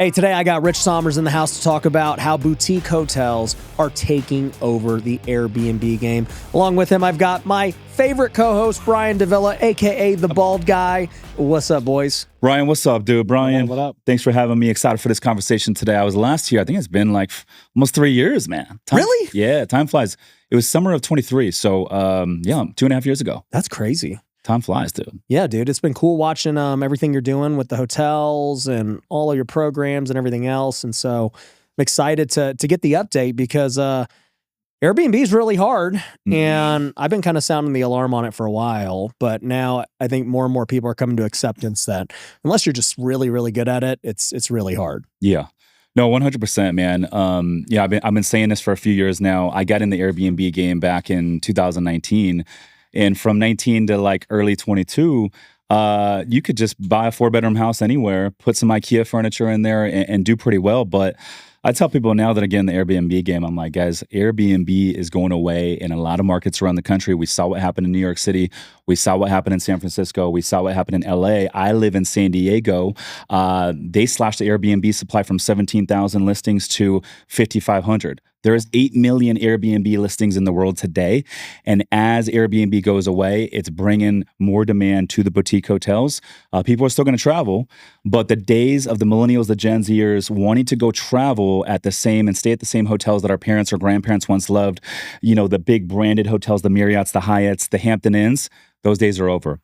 Hey, today I got Rich Sommers in the house to talk about how boutique hotels are taking over the Airbnb game. Along with him, I've got my favorite co-host, Brian Davila, a.k.a. The Bald Guy. What's up, boys? Brian, what's up, dude? Brian, what up? Thanks for having me. Excited for this conversation today. I was last year. I think it's been like almost 3 years, man. Really? Yeah, time flies. It was summer of 23. So, 2.5 years ago. That's crazy. Time flies, dude. Yeah, dude. It's been cool watching everything you're doing with the hotels and all of your programs and everything else. And so I'm excited to get the update because Airbnb is really hard. And I've been kind of sounding the alarm on it for a while. But now I think more and more people are coming to acceptance that unless you're just really, really good at it, it's really hard. Yeah. No, 100%, man. I've been saying this for a few years now. I got in the Airbnb game back in 2019. And from 19 to like early 22, you could just buy a 4-bedroom house anywhere, put some IKEA furniture in there and do pretty well. But I tell people now that I get in the Airbnb game, I'm like, guys, Airbnb is going away in a lot of markets around the country. We saw what happened in New York City. We saw what happened in San Francisco. We saw what happened in LA. I live in San Diego. They slashed the Airbnb supply from 17,000 listings to 5,500. There is 8 million Airbnb listings in the world today. And as Airbnb goes away, it's bringing more demand to the boutique hotels. People are still going to travel, but the days of the millennials, the Gen Zers wanting to go travel at the same and stay at the same hotels that our parents or grandparents once loved, you know, the big branded hotels, the Marriotts, the Hyatts, the Hampton Inns, those days are over.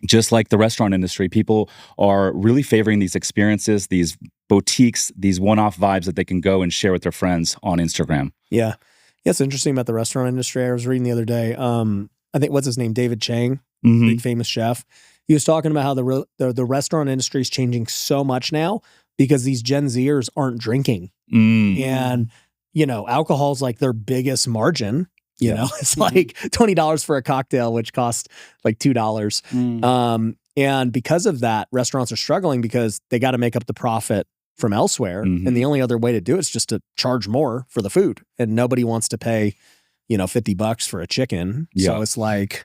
Just like the restaurant industry, people are really favoring these experiences, these boutiques, these one-off vibes that they can go and share with their friends on Instagram. Yeah. It's interesting about the restaurant industry. I was reading the other day, I think, what's his name? David Chang, big famous chef. He was talking about how the restaurant industry is changing so much now because these Gen Zers aren't drinking. And, you know, alcohol is like their biggest margin. You know, it's like $20 for a cocktail, which costs like $2. And because of that, restaurants are struggling because they got to make up the profit from elsewhere. And the only other way to do it is just to charge more for the food. And nobody wants to pay, you know, $50 for a chicken. So it's like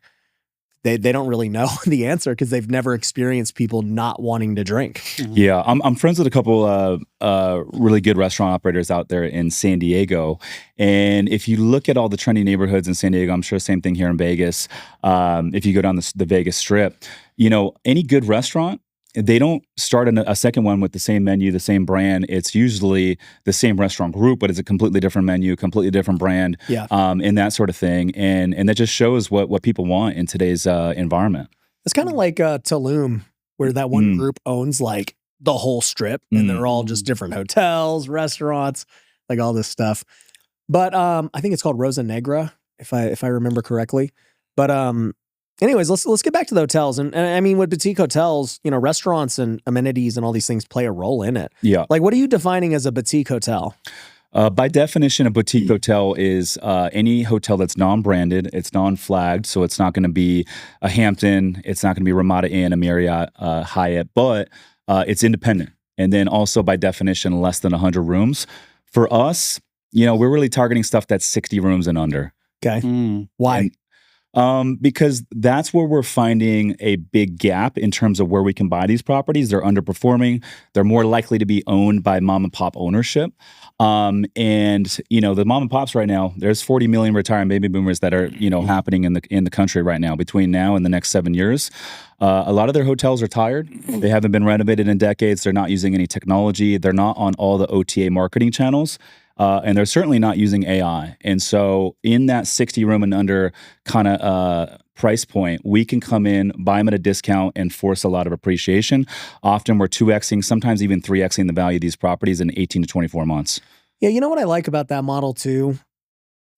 they don't really know the answer because they've never experienced people not wanting to drink. Yeah, I'm friends with a couple really good restaurant operators out there in San Diego. And if you look at all the trendy neighborhoods in San Diego, I'm sure same thing here in Vegas. If you go down the Vegas Strip, you know, any good restaurant, they don't start a second one with the same menu, the same brand. It's usually the same restaurant group, but it's a completely different menu, completely different brand, and that sort of thing. And that just shows what people want in today's environment. It's kind of like Tulum, where that one group owns like the whole strip, and they're all just different hotels, restaurants, like all this stuff. But I think it's called Rosa Negra, if I remember correctly. But anyways, let's get back to the hotels. And I mean, with boutique hotels, you know, restaurants and amenities and all these things play a role in it. Yeah. Like, what are you defining as a boutique hotel? By definition, a boutique hotel is any hotel that's non-branded, it's non-flagged, so it's not going to be a Hampton, it's not going to be Ramada Inn, a Marriott, Hyatt, but it's independent. And then also by definition, less than 100 rooms. For us, you know, we're really targeting stuff that's 60 rooms and under. Okay. Why? Because that's where we're finding a big gap in terms of where we can buy these properties. They're underperforming. They're more likely to be owned by mom and pop ownership. And, you know, the mom and pops right now, there's 40 million retiring baby boomers that are, you know, happening in the country right now between now and the next 7 years. A lot of their hotels are tired. They haven't been renovated in decades. They're not using any technology. They're not on all the OTA marketing channels. And they're certainly not using AI. And so in that 60 room and under kind of price point, we can come in, buy them at a discount and force a lot of appreciation. Often we're 2Xing, sometimes even 3Xing the value of these properties in 18 to 24 months. Yeah, you know what I like about that model too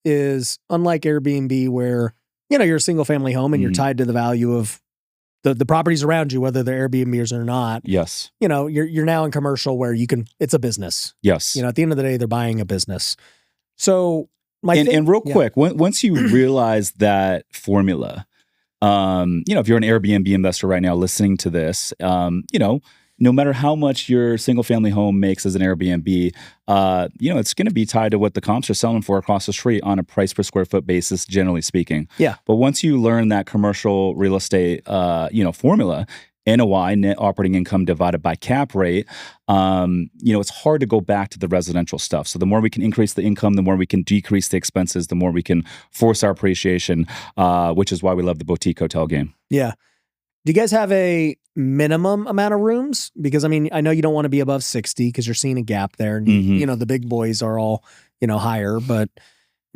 is unlike Airbnb where, you know, you're a single family home and you're tied to the value of the properties around you, whether they're Airbnbs or not. Yes. You know, you're now in commercial where it's a business. Yes. You know, at the end of the day, they're buying a business. So and real quick, once you realize that formula, you know, if you're an Airbnb investor right now listening to this, you know, no matter how much your single family home makes as an Airbnb, you know, it's going to be tied to what the comps are selling for across the street on a price per square foot basis, generally speaking. Yeah. But once you learn that commercial real estate, you know, formula, NOI, net operating income divided by cap rate, it's hard to go back to the residential stuff. So the more we can increase the income, the more we can decrease the expenses, the more we can force our appreciation, which is why we love the boutique hotel game. Yeah. Do you guys have a minimum amount of rooms? Because I know you don't want to be above 60 because you're seeing a gap there. And the big boys are all, higher. But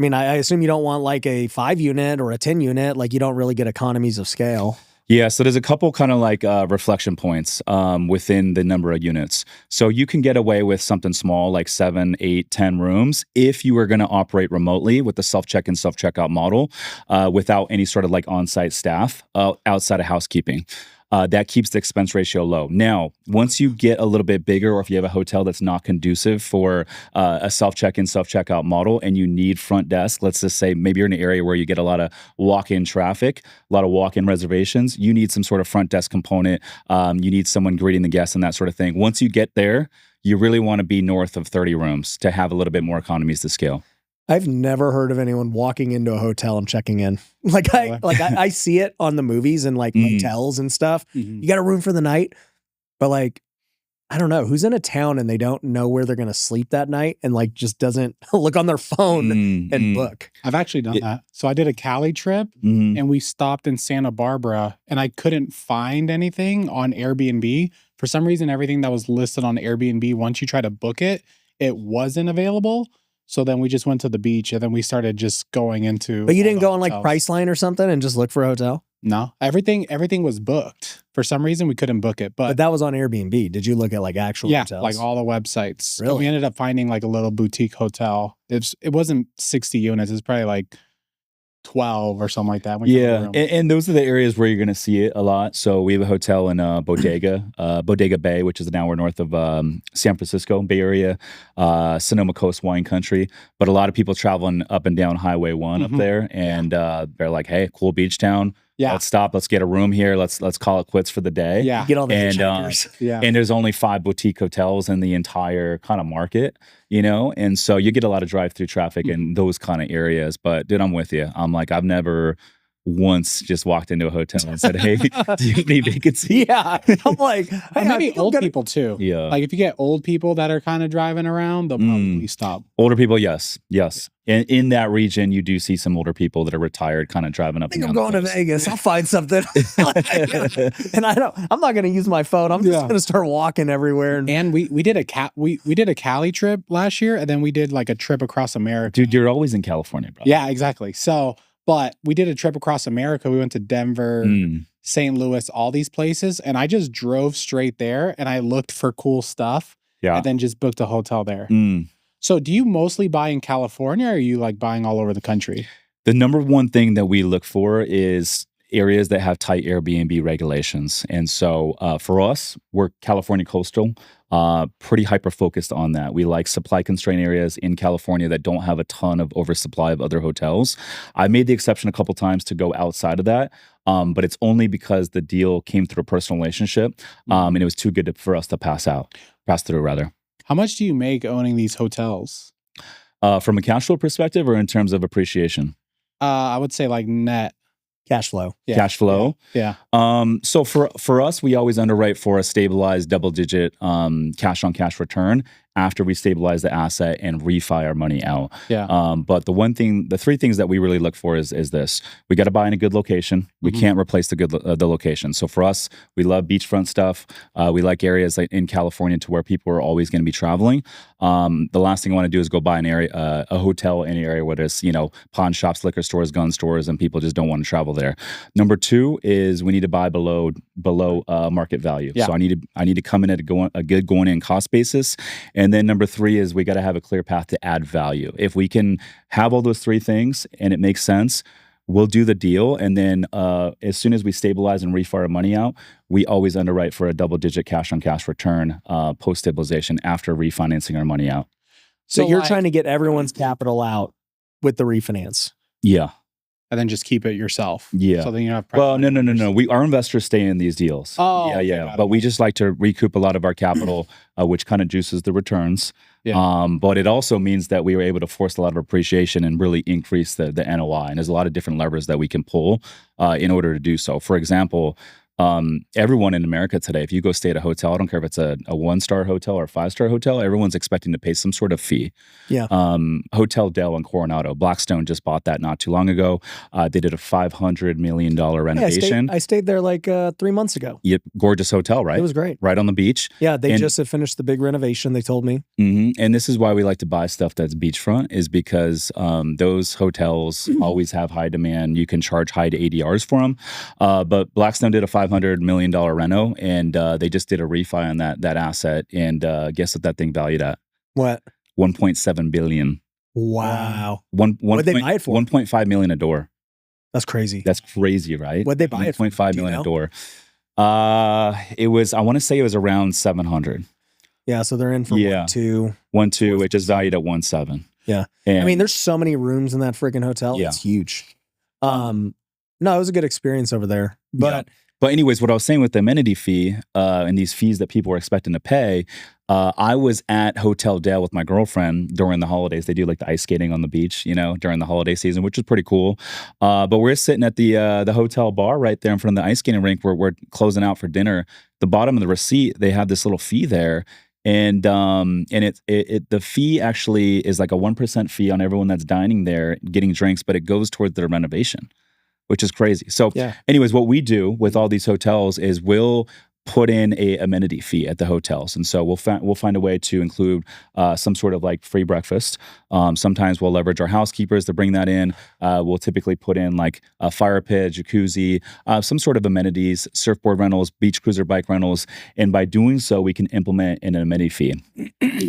I assume you don't want like a 5 unit or a 10 unit. Like you don't really get economies of scale. Yeah, so there's a couple kind of like reflection points within the number of units. So you can get away with something small like 7, 8, 10 rooms if you are going to operate remotely with the self-check-in, self-checkout model without any sort of like on-site staff outside of housekeeping. That keeps the expense ratio low. Now, once you get a little bit bigger, or if you have a hotel that's not conducive for a self-check-in, self-checkout model, and you need front desk, let's just say maybe you're in an area where you get a lot of walk-in traffic, a lot of walk-in reservations, you need some sort of front desk component. You need someone greeting the guests and that sort of thing. Once you get there, you really want to be north of 30 rooms to have a little bit more economies to scale. I've never heard of anyone walking into a hotel and checking in. I see it on the movies and like motels and stuff. You got a room for the night, but like, I don't know who's in a town and they don't know where they're going to sleep that night and like just doesn't look on their phone and book. I've actually done that. So I did a Cali trip and we stopped in Santa Barbara and I couldn't find anything on Airbnb. For some reason, everything that was listed on Airbnb, once you try to book it, it wasn't available. So then we just went to the beach and then we started just going into. But you didn't go on like Priceline or something and just look for a hotel? No, everything was booked. For some reason, we couldn't book it. But that was on Airbnb. Did you look at like actual hotels? Like all the websites. Really? We ended up finding like a little boutique hotel. It wasn't 60 units. It's probably like 12 or something like that. Yeah, and those are the areas where you're going to see it a lot. So we have a hotel in Bodega Bay, which is an hour north of San Francisco, Bay Area, Sonoma Coast wine country. But a lot of people traveling up and down Highway 1 up there, and they're like, hey, cool beach town. Yeah, let's stop. Let's get a room here. Let's call it quits for the day. Yeah, get all the checkers. And there's only 5 boutique hotels in the entire kind of market, and so you get a lot of drive-through traffic in those kind of areas. But dude, I'm with you. I'm like, I've never once just walked into a hotel and said, hey, do you have any vacancy? Yeah, I'm like, hey, maybe old people too. Yeah, like if you get old people that are kind of driving around, they'll probably stop. Older people, yes. In that region, you do see some older people that are retired, kind of driving up. I think I'm going to Vegas. I'll find something. And I'm not going to use my phone. I'm just going to start walking everywhere. And we did a Cali trip last year, and then we did like a trip across America. Dude, you're always in California, bro. Yeah, exactly. So, but we did a trip across America. We went to Denver, St. Louis, all these places, and I just drove straight there, and I looked for cool stuff, and then just booked a hotel there. So do you mostly buy in California, or are you like buying all over the country? The number one thing that we look for is areas that have tight Airbnb regulations. And so for us, we're California coastal, pretty hyper-focused on that. We like supply-constrained areas in California that don't have a ton of oversupply of other hotels. I made the exception a couple times to go outside of that, but it's only because the deal came through a personal relationship, and it was too good for us to pass through. How much do you make owning these hotels? From a cash flow perspective or in terms of appreciation? I would say like net. Cash flow. Yeah. Cash flow. Yeah. So for us, we always underwrite for a stabilized double-digit cash on cash return after we stabilize the asset and refi our money out. Yeah. But the 3 things that we really look for is this: we got to buy in a good location. We can't replace the location. So for us, we love beachfront stuff. We like areas like in California to where people are always going to be traveling. The last thing I want to do is go buy a hotel in an area where there's pawn shops, liquor stores, gun stores, and people just don't want to travel there. Number 2 is we need to buy below market value. Yeah. So I need to come in at a good going in cost basis. And then number 3 is we got to have a clear path to add value. If we can have all those 3 things and it makes sense, we'll do the deal. And then as soon as we stabilize and refi our money out, we always underwrite for a double-digit cash on cash return post-stabilization after refinancing our money out. So you're trying to get everyone's capital out with the refinance. Yeah. And then just keep it yourself. Yeah. So then you have. Well, no. Our investors stay in these deals. Oh, yeah. But we just like to recoup a lot of our capital, which kind of juices the returns. Yeah. But it also means that we were able to force a lot of appreciation and really increase the NOI. And there's a lot of different levers that we can pull in order to do so. For example, everyone in America today, if you go stay at a hotel, I don't care if it's a 1-star hotel or a 5-star hotel, everyone's expecting to pay some sort of fee. Yeah. Hotel Del in Coronado, Blackstone just bought that not too long ago. They did a $500 million renovation. I stayed there like 3 months ago. Yep, gorgeous hotel, right? It was great. Right on the beach. Yeah, they just had finished the big renovation, they told me. And this is why we like to buy stuff that's beachfront, is because those hotels always have high demand. You can charge high to ADRs for them. But Blackstone did a $500 million reno, and they just did a refi on that asset. And guess what that thing valued at? What? $1.7 billion. Wow. What'd they buy it for? $1.5 million a door. That's crazy. That's crazy, right? What'd they buy it for? $1.5 million a door. It was, I want to say it was around 700. Yeah, so they're in for 1.2. 1.2, which is valued at 1.7. Yeah. And, I mean, there's so many rooms in that freaking hotel. Yeah. It's huge. No, it was a good experience over there. But anyways, what I was saying with the amenity fee and these fees that people are expecting to pay, I was at Hotel Del with my girlfriend during the holidays. They do like the ice skating on the beach, during the holiday season, which is pretty cool. But we're sitting at the hotel bar right there in front of the ice skating rink where we're closing out for dinner. The bottom of the receipt, they have this little fee there. And the fee actually is like a 1% fee on everyone that's dining there, getting drinks, but it goes towards their renovation, which is crazy. So anyways, what we do with all these hotels is we'll put in a amenity fee at the hotels. And so we'll find a way to include some sort of like free breakfast. Sometimes we'll leverage our housekeepers to bring that in. We'll typically put in like a fire pit, jacuzzi, some sort of amenities, surfboard rentals, beach cruiser bike rentals. And by doing so, we can implement an amenity fee.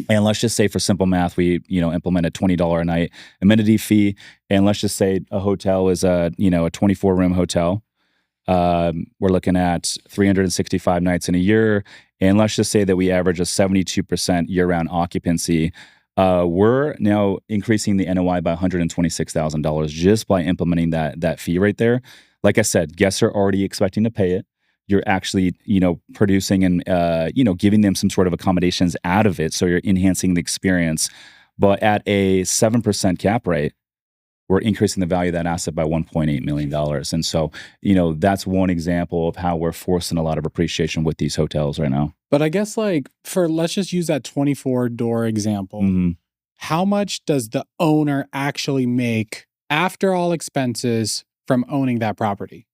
And let's just say for simple math, we implement a $20 a night amenity fee. And let's just say a hotel is a 24-room hotel. We're looking at 365 nights in a year. And let's just say that we average a 72% year-round occupancy. We're now increasing the NOI by $126,000 just by implementing that fee right there. Like I said, guests are already expecting to pay it. You're actually, producing and, giving them some sort of accommodations out of it. So you're enhancing the experience. But at a 7% cap rate, we're increasing the value of that asset by $1.8 million. And so, that's one example of how we're forcing a lot of appreciation with these hotels right now. But I guess let's just use that 24-door example. How much does the owner actually make after all expenses from owning that property?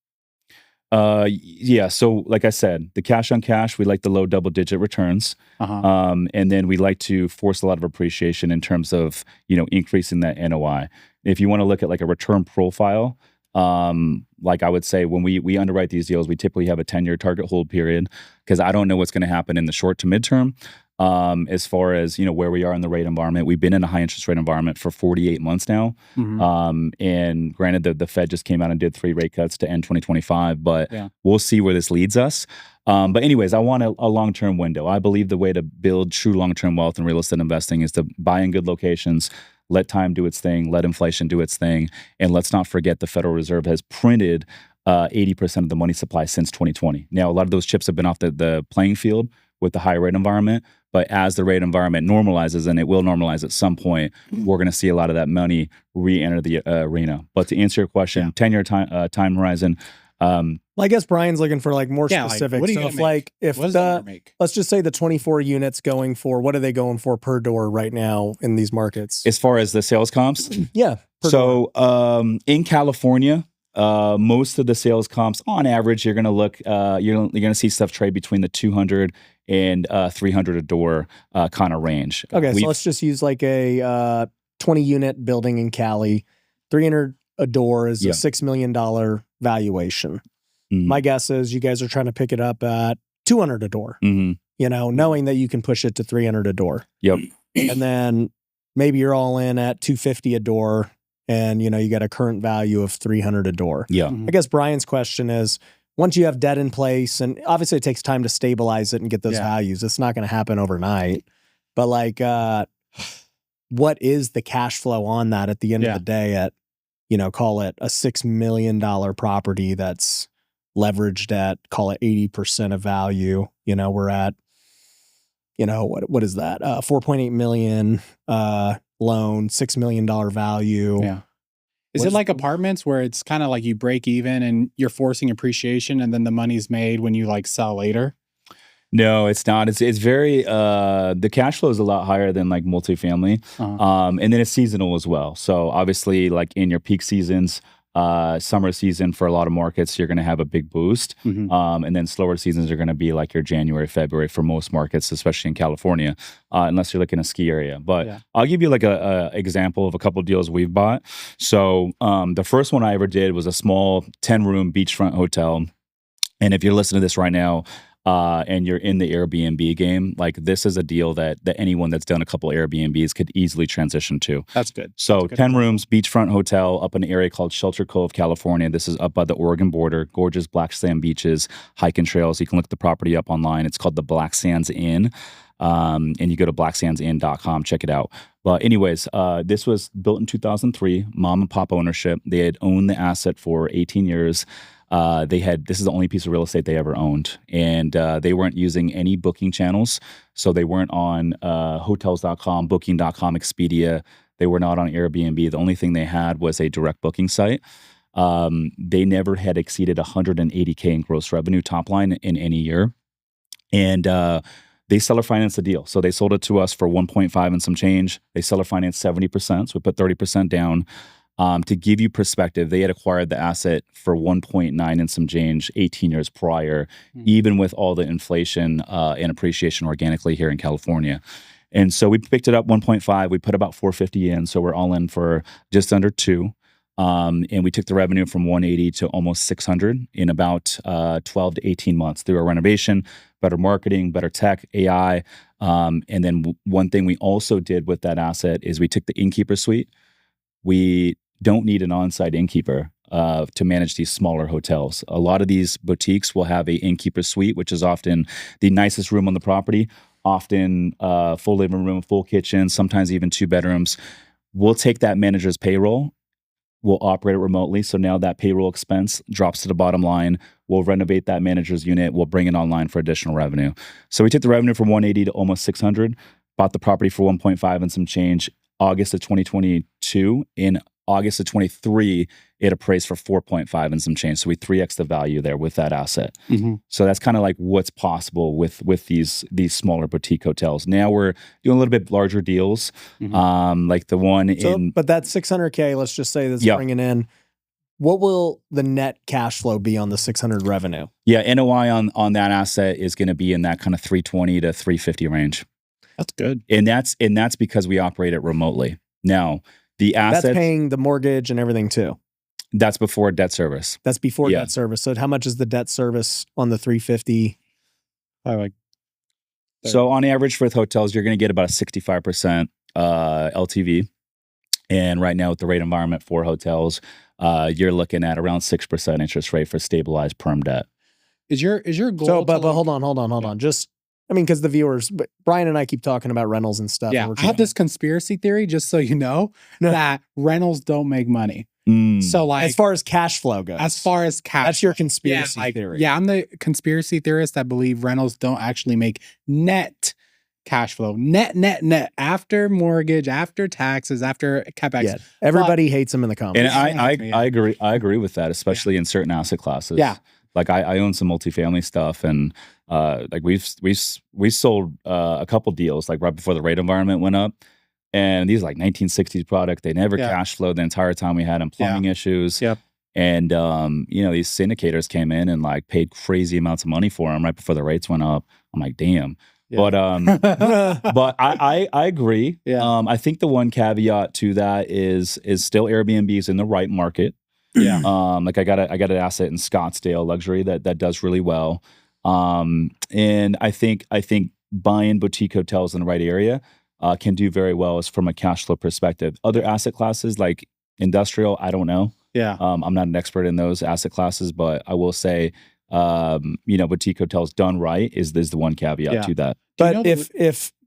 So like I said, the cash on cash, we like the low double-digit returns. And then we like to force a lot of appreciation in terms of, increasing that NOI. If you want to look at like a return profile, like I would say when we underwrite these deals, we typically have a 10-year target hold period because I don't know what's going to happen in the short to midterm. As far as, where we are in the rate environment, we've been in a high interest rate environment for 48 months now. And granted, the Fed just came out and did 3 rate cuts to end 2025, but we'll see where this leads us. But anyways, I want a long-term window. I believe the way to build true long-term wealth in real estate investing is to buy in good locations, let time do its thing, let inflation do its thing. And let's not forget the Federal Reserve has printed 80% of the money supply since 2020. Now, a lot of those chips have been off the playing field with the high rate environment. But as the rate environment normalizes, and it will normalize at some point, we're going to see a lot of that money re-enter the arena. But to answer your question, 10-year time horizon. Well, I guess Brian's looking for more specific. What are you so let's just say the 24 units going for, what are they going for per door right now in these markets? As far as the sales comps? Yeah. So in California, most of the sales comps on average, you're going to look, you're going to see stuff trade between the 200 and 300 a door kind of range. Okay. So let's just use like a 20 unit building in Cali. 300 a door is a $6 million valuation. My guess is you guys are trying to pick it up at 200 a door, knowing that you can push it to 300 a door. Yep. And then maybe you're all in at 250 a door and, you got a current value of 300 a door. Yeah. I guess Brian's question is, once you have debt in place, and obviously it takes time to stabilize it and get those values, it's not going to happen overnight. But what is the cash flow on that at the end of the day at, call it a $6 million property that's leveraged at, call it 80% of value. We're at, what is that? 4.8 million loan, $6 million value. Yeah. Is it like apartments where it's kind of like you break even and you're forcing appreciation and then the money's made when you like sell later? No, it's not. It's very the cash flow is a lot higher than like multifamily. And then it's seasonal as well. So obviously like in your peak seasons, summer season for a lot of markets, you're going to have a big boost. And then slower seasons are going to be like your January, February for most markets, especially in California, unless you're like in a ski area. But I'll give you like a example of a couple deals we've bought. So the first one I ever did was a small 10-room beachfront hotel. And if you're listening to this right now, and you're in the Airbnb game, like this is a deal that anyone that's done a couple Airbnbs could easily transition to. That's good. So That's 10 rooms, beachfront hotel up in an area called Shelter Cove, California. This is up by the Oregon border. Gorgeous black sand beaches, hiking trails. You can look the property up online. It's called the Black Sands Inn. And you go to blacksandsin.com, check it out. But anyways, this was built in 2003, mom and pop ownership. They had owned the asset for 18 years. This is the only piece of real estate they ever owned. And they weren't using any booking channels. So they weren't on hotels.com, booking.com, Expedia. They were not on Airbnb. The only thing they had was a direct booking site. They never had exceeded $180K in gross revenue top line in any year. And they seller financed the deal. So they sold it to us for 1.5 and some change. They seller financed 70%. So we put 30% down. To give you perspective, they had acquired the asset for 1.9 and some change 18 years prior, even with all the inflation and appreciation organically here in California. And so we picked it up 1.5. We put about 450 in. So we're all in for just under 2. And we took the revenue from 180 to almost 600 in about 12 to 18 months through a renovation, better marketing, better tech, AI. And then one thing we also did with that asset is we took the innkeeper suite. We don't need an on-site innkeeper to manage these smaller hotels. A lot of these boutiques will have a innkeeper suite, which is often the nicest room on the property, often full living room, full kitchen, sometimes even 2 bedrooms. We'll take that manager's payroll. We'll operate it remotely. So now that payroll expense drops to the bottom line. We'll renovate that manager's unit. We'll bring it online for additional revenue. So we took the revenue from 180 to almost 600, bought the property for 1.5 and some change. August of 2022. In August of 23, it appraised for 4.5 and some change. So we 3x the value there with that asset. So that's kind of like what's possible with these smaller boutique hotels. Now we're doing a little bit larger deals, like the one in. But that 600K, let's just say that's bringing in. What will the net cash flow be on the 600 revenue? Yeah, NOI on that asset is going to be in that kind of 320 to 350 range. That's good. And that's because we operate it remotely. Now, the assets... That's paying the mortgage and everything too. That's before debt service. That's before debt service. So how much is the debt service on the 350? So on average with hotels, you're going to get about a 65% LTV. And right now with the rate environment for hotels, you're looking at around 6% interest rate for stabilized perm debt. Is your goal? So, but hold on. Just, I mean, because the viewers, but Brian and I keep talking about rentals and stuff. Yeah, I have this conspiracy theory, just so you know, that rentals don't make money. So, like, as far as cash flow goes, that's your conspiracy theory. Yeah, I'm the conspiracy theorist that believe rentals don't actually make net cash flow, net after mortgage, after taxes, after capex. Yeah, everybody hates them in the comments. And I agree with that, especially in certain asset classes. Yeah. Like I own some multifamily stuff, and like we sold a couple deals like right before the rate environment went up, and these like 1960s product. They never cash flowed the entire time we had plumbing issues. Yep. And these syndicators came in and like paid crazy amounts of money for them right before the rates went up. I'm like, damn. Yeah. But I agree. Yeah. I think the one caveat to that is still Airbnbs in the right market. Yeah. Like I got an asset in Scottsdale luxury that does really well. And I think buying boutique hotels in the right area can do very well as from a cash flow perspective. Other asset classes like industrial, I don't know. Yeah. I'm not an expert in those asset classes, but I will say, boutique hotels done right is the one caveat to that. But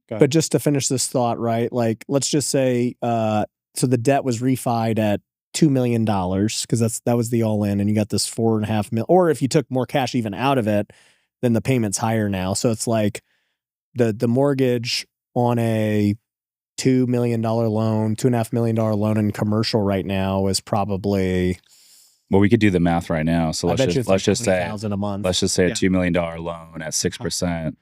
but just to finish this thought, right? Like, let's just say, so the debt was refied at $2 million because that was the all in, and you got this $4.5 million. Or if you took more cash even out of it, then the payment's higher now. So it's like the mortgage on a $2 million loan, $2.5 million loan in commercial right now is probably. Well, we could do the math right now. So let's just say $20,000 a month. Let's just say a $2 million loan at 6%.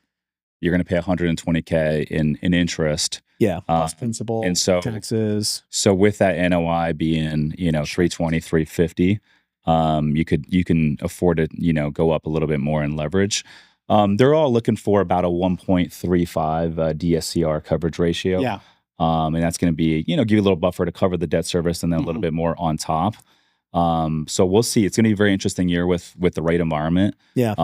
You're going to pay $120K in interest. Yeah, plus principal, and so taxes. So with that NOI being, $320, $350, you can afford to, go up a little bit more in leverage. They're all looking for about a 1.35 DSCR coverage ratio. Yeah. And that's going to be, give you a little buffer to cover the debt service and then a little bit more on top. So we'll see. It's going to be a very interesting year with the rate environment. Yeah.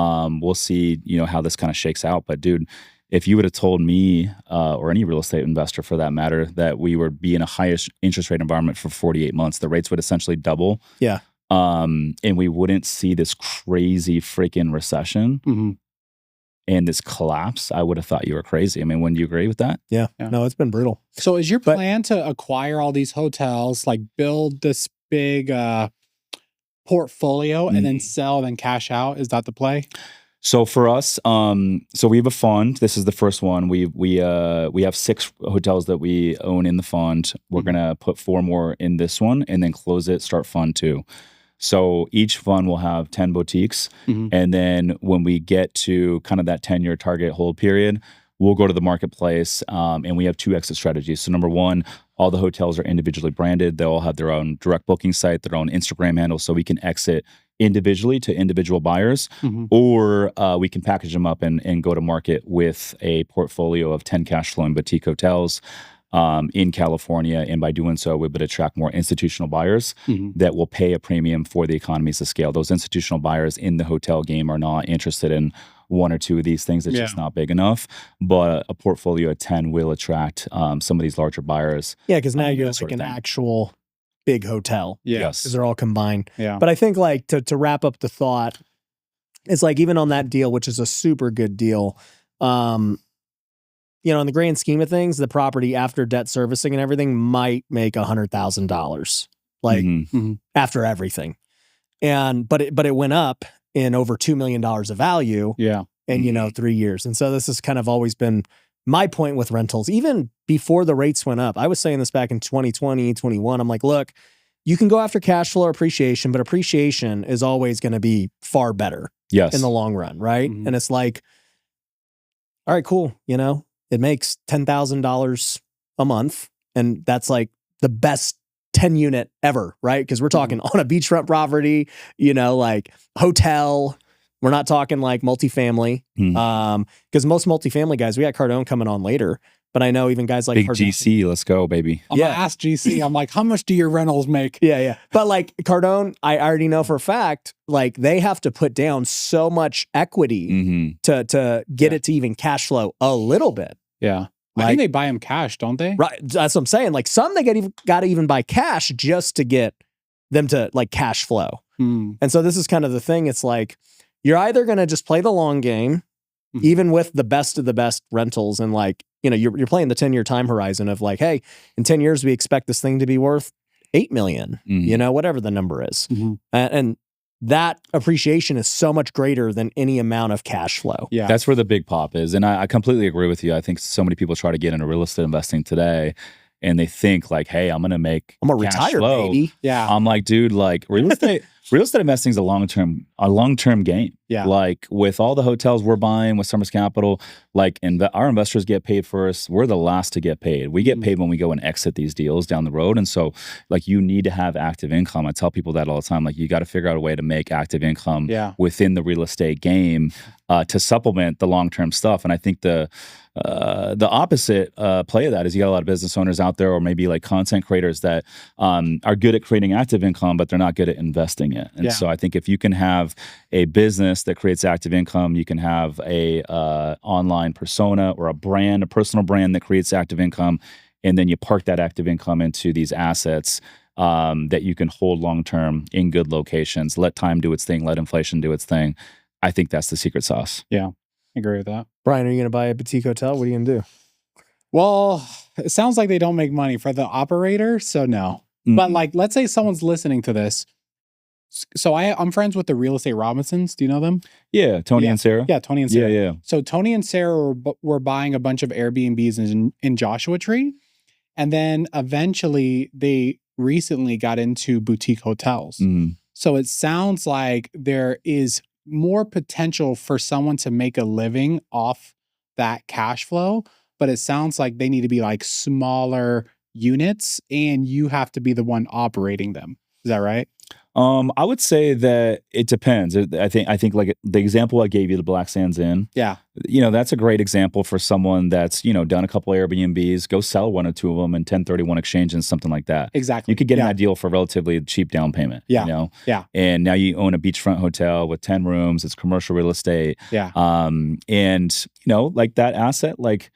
We'll see, how this kind of shakes out. But dude, if you would have told me, or any real estate investor for that matter, that we would be in a highest interest rate environment for 48 months, the rates would essentially double. Yeah. And we wouldn't see this crazy freaking recession and this collapse, I would have thought you were crazy. I mean, wouldn't you agree with that? Yeah. No, it's been brutal. So is your plan to acquire all these hotels, like build this big portfolio and then sell, then cash out? Is that the play? So for us, so we have a fund. This is the first one. We have 6 hotels that we own in the fund. We're gonna put 4 more in this one and then close it, start fund 2. So each fund will have 10 boutiques. And then when we get to kind of that 10-year target hold period, we'll go to the marketplace and we have 2 exit strategies. So number 1, all the hotels are individually branded. They all have their own direct booking site, their own Instagram handle, so we can exit individually to individual buyers, or we can package them up and go to market with a portfolio of 10 cash flowing boutique hotels in California. And by doing so, we would attract more institutional buyers that will pay a premium for the economies of scale. Those institutional buyers in the hotel game are not interested in 1 or 2 of these things. It's just not big enough. But a portfolio of 10 will attract some of these larger buyers. Yeah, because now you're like an actual big hotel. Yes. Because they're all combined. Yeah. But I think like to wrap up the thought, it's like even on that deal, which is a super good deal, in the grand scheme of things, the property after debt servicing and everything might make $100,000, like after everything. But it went up in over $2 million of value. Yeah. In 3 years. And so this has kind of always been my point with rentals, even before the rates went up. I was saying this back in 2020, 21. I'm like, look, you can go after cash flow or appreciation, but appreciation is always going to be far better in the long run, right? And it's like, all right, cool. It makes $10,000 a month. And that's like the best 10 unit ever, right? Because we're talking on a beachfront property, like hotel. We're not talking like multifamily. Because most multifamily guys, we got Cardone coming on later, but I know even guys like Big Cardone, GC, let's go, baby. I'm gonna ask GC. I'm like, how much do your rentals make? Yeah. But like Cardone, I already know for a fact, like they have to put down so much equity to get it to even cash flow a little bit. Yeah. I think they buy them cash, don't they? Right. That's what I'm saying. Like some they got to even buy cash just to get them to like cash flow. And so this is kind of the thing. It's like, you're either going to just play the long game, even with the best of the best rentals. And like, you're playing the 10-year time horizon of like, hey, in 10 years, we expect this thing to be worth 8 million, whatever the number is. And that appreciation is so much greater than any amount of cash flow. Yeah. That's where the big pop is. And I completely agree with you. I think so many people try to get into real estate investing today and they think like, hey, I'm going to retire, flow. baby. Yeah. I'm like, dude, like real estate investing is a long-term game. Yeah. Like with all the hotels we're buying with Summers Capital, like, and our investors get paid first. We're the last to get paid. We get paid when we go and exit these deals down the road. And so like, you need to have active income. I tell people that all the time. Like you got to figure out a way to make active income within the real estate game to supplement the long-term stuff. And I think the opposite play of that is you got a lot of business owners out there, or maybe like content creators that are good at creating active income, but they're not good at investing it. And so I think if you can have a business that creates active income, you can have a online persona or a personal brand that creates active income, and then you park that active income into these assets that you can hold long-term in good locations. Let time do its thing. Let inflation do its thing. I think that's the secret sauce. Yeah, I agree with that. Brian, are you going to buy a boutique hotel? What are you going to do? Well, it sounds like they don't make money for the operator, so no. But like, let's say someone's listening to this. So I'm friends with the Real Estate Robinsons. Do you know them? Yeah, Tony and Sarah. Yeah, Tony and Sarah. Yeah. So Tony and Sarah were buying a bunch of Airbnbs in Joshua Tree. And then eventually they recently got into boutique hotels. So it sounds like there is more potential for someone to make a living off that cash flow, but it sounds like they need to be like smaller units and you have to be the one operating them. Is that right? I would say that it depends. I think like the example I gave you, the Black Sands Inn. Yeah. That's a great example for someone that's, done a couple Airbnbs, go sell one or two of them and 1031 exchange and something like that. Exactly. You could get an deal for a relatively cheap down payment. Yeah. Yeah. And now you own a beachfront hotel with 10 rooms. It's commercial real estate. Yeah. And like that asset, like,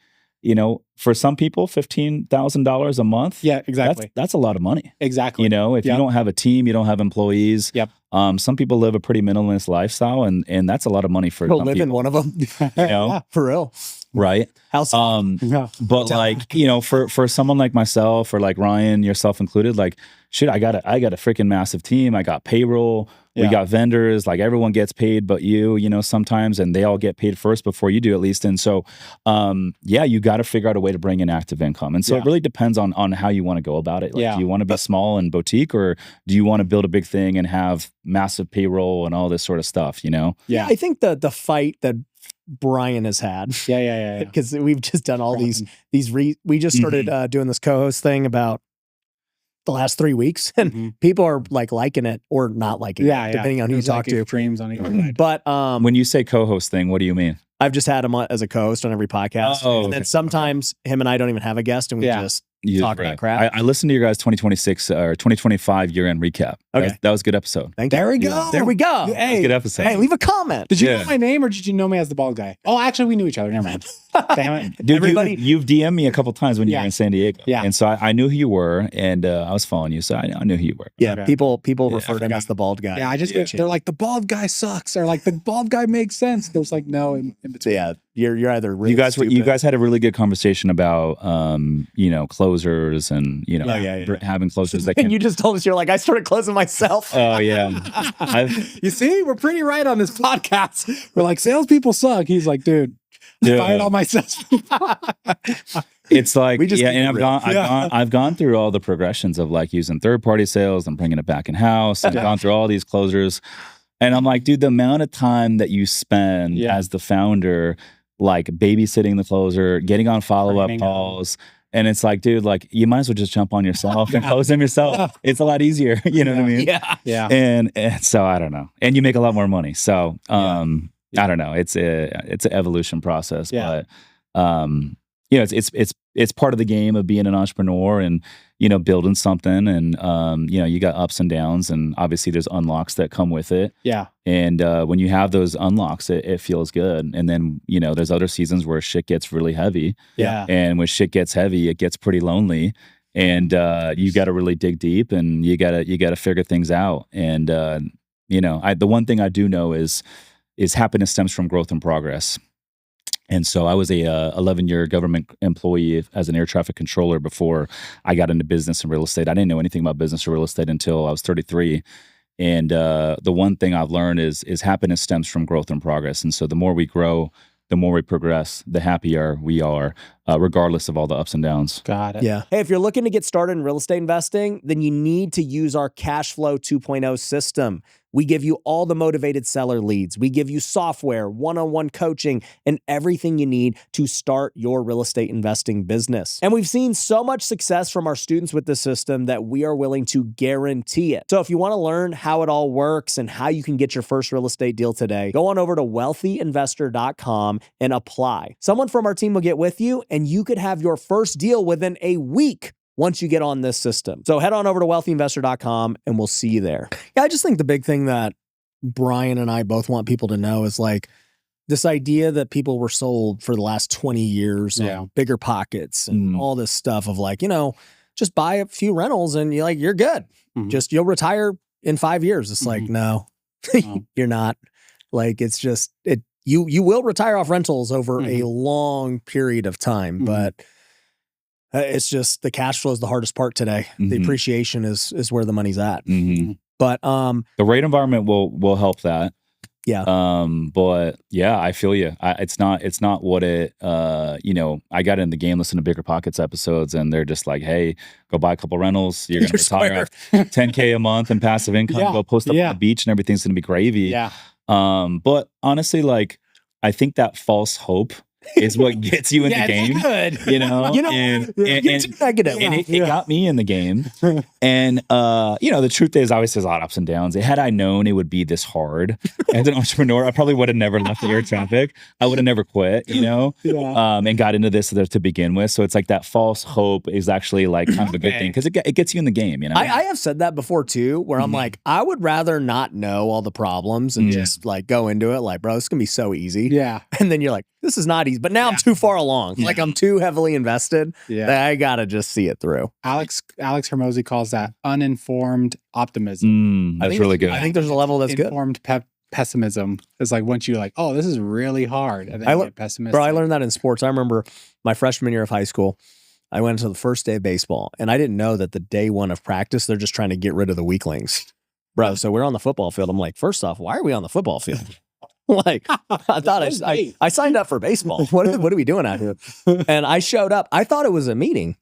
for some people, $15,000 a month. Yeah, exactly. That's a lot of money. Exactly. If you don't have a team, you don't have employees. Yep. Some people live a pretty minimalist lifestyle, and that's a lot of money for some live people. in one of them. Yeah, for real. Right. House. But like, for someone like myself or like Ryan, yourself included, like, shit, I got a freaking massive team. I got payroll. We got vendors, like everyone gets paid but you, sometimes, and they all get paid first before you do at least. And so, you got to figure out a way to bring in active income. And so it really depends on how you want to go about it. Like, do you want to be small and boutique, or do you want to build a big thing and have massive payroll and all this sort of stuff, Yeah. I think the fight that Brian has had. Yeah. Because we've just done all these we just started doing this co-host thing about the last 3 weeks, and people are like liking it or not liking it, depending on who you talk to. Dreams on either side. But when you say co-host thing, what do you mean? I've just had him as a co-host on every podcast, and then sometimes him and I don't even have a guest, and we just talk about crap. I listened to your guys' 2026 or 2025 year-end recap. Okay, that was a good episode. There we go. There we go. Hey, that was a good episode. Hey, leave a comment. Did you know my name, or did you know me as the bald guy? Oh, actually, we knew each other. Never mind. Damn it. Dude, you've DM'd me a couple times when you were in San Diego. Yeah. And so I knew who you were, and I was following you, so I knew who you were. Yeah, okay. People refer to him as the bald guy. Yeah, I just they're like, the bald guy sucks, or like the bald guy makes sense. There's like no in between. Yeah, you're either really you guys had a really good conversation about closers and having closers that can. And you just told us, you're like, I started closing myself. Oh yeah. You see, we're pretty right on this podcast. We're like, salespeople suck. He's like, dude, fired all my salespeople. It's like, and I've gone through all the progressions of like using third-party sales and bringing it back in house, and gone through all these closers, and I'm like, dude, the amount of time that you spend as the founder, like babysitting the closer, getting on follow-up calls. And it's like, dude, like you might as well just jump on yourself and close them yourself. It's a lot easier. You know what I mean? Yeah. And so I don't know. And you make a lot more money. So I don't know. It's an evolution process. But it's part of the game of being an entrepreneur and building something, and you got ups and downs, and obviously there's unlocks that come with it. Yeah. And when you have those unlocks, it feels good. And then there's other seasons where shit gets really heavy. Yeah. And when shit gets heavy, it gets pretty lonely. And you got to really dig deep, and you gotta figure things out. And the one thing I do know is happiness stems from growth and progress. And so I was a 11-year government employee as an air traffic controller before I got into business and real estate. I didn't know anything about business or real estate until I was 33. And the one thing I've learned is happiness stems from growth and progress. And so the more we grow, the more we progress, the happier we are, regardless of all the ups and downs. Got it. Yeah. Hey, if you're looking to get started in real estate investing, then you need to use our Cashflow 2.0 system. We give you all the motivated seller leads. We give you software, one-on-one coaching, and everything you need to start your real estate investing business. And we've seen so much success from our students with this system that we are willing to guarantee it. So if you want to learn how it all works and how you can get your first real estate deal today, go on over to wealthyinvestor.com and apply. Someone from our team will get with you, and you could have your first deal within a week once you get on this system. So head on over to wealthyinvestor.com and we'll see you there. Yeah, I just think the big thing that Brian and I both want people to know is like this idea that people were sold for the last 20 years, bigger pockets and all this stuff of like, just buy a few rentals and you're good. Just you'll retire in 5 years. It's like, no, you're not. Like it's just you will retire off rentals over a long period of time, but it's just the cash flow is the hardest part today. The appreciation is where the money's at. But the rate environment will help that. Yeah. But yeah, I feel you. It's not what it, I got in the game, listening to Bigger Pockets episodes, and they're just like, hey, go buy a couple rentals. You're going to retire off $10K a month in passive income, go post up on the beach and everything's going to be gravy. Yeah. But honestly, like, I think that false hope is what gets you in the game. Good. And negative. And it got me in the game. And the truth is, obviously, there's a lot of ups and downs. Had I known it would be this hard as an entrepreneur, I probably would have never left the air traffic. I would have never quit, and got into this to begin with. So it's like that false hope is actually like kind of a good thing because it gets you in the game. I have said that before too, where I'm like, I would rather not know all the problems and just like go into it like, bro, this is gonna be so easy. Yeah. And then you're like, this is not easy. But now I'm too far along. Like I'm too heavily invested. Yeah. That I gotta just see it through. Alex Hermosi calls that uninformed optimism. That's really good. I think there's a level that's good. Informed pessimism is like once you're like, oh, this is really hard, and then you get pessimistic. Bro, I learned that in sports. I remember my freshman year of high school. I went to the first day of baseball, and I didn't know that the day one of practice, they're just trying to get rid of the weaklings. Bro, so we're on the football field. I'm like, first off, why are we on the football field? Like, I thought I signed up for baseball. What are we doing out here? And I showed up. I thought it was a meeting.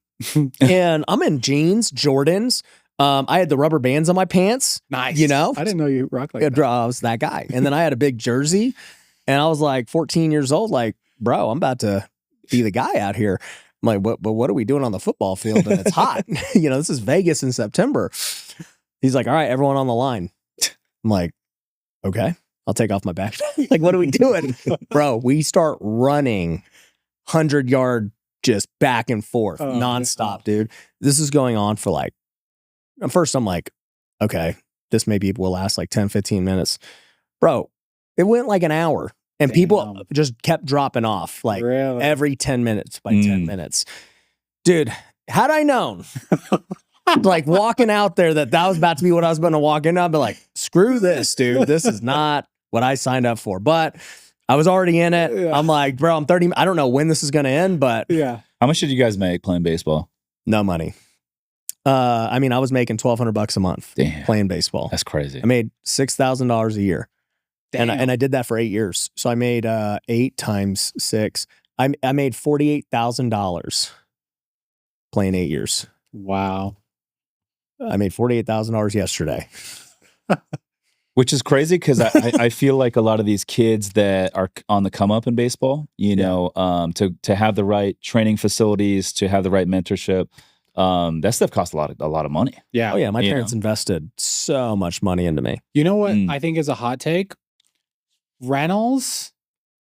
And I'm in jeans, Jordans. I had the rubber bands on my pants. Nice. I didn't know you rock like that. I was that guy. And then I had a big jersey. And I was like 14 years old. Like, bro, I'm about to be the guy out here. I'm like, what are we doing on the football field? And it's hot. This is Vegas in September. He's like, all right, everyone on the line. I'm like, okay. I'll take off my backpack. Like, what are we doing? Bro, we start running 100-yard just back and forth, nonstop, dude. This is going on for like, at first I'm like, okay, this maybe will last like 10, 15 minutes. Bro, it went like an hour. And people just kept dropping off like every 10 minutes by 10 minutes. Dude, had I known, like walking out there that was about to be what I was going to walk into, I'd be like, screw this, dude. This is not what I signed up for. But I was already in it. Yeah. I'm like, bro, I'm 30. I don't know when this is going to end, but yeah. How much did you guys make playing baseball? No money. I was making $1,200 a month playing baseball. That's crazy. I made $6,000 a year. Damn. And I did that for 8 years. So I made 8 times 6. I made $48,000 playing 8 years. Wow. I made $48,000 yesterday. Which is crazy because I feel like a lot of these kids that are on the come up in baseball, to have the right training facilities, to have the right mentorship, that stuff costs a lot of money. Yeah. Oh yeah. My parents invested so much money into me. You know what I think is a hot take? Rentals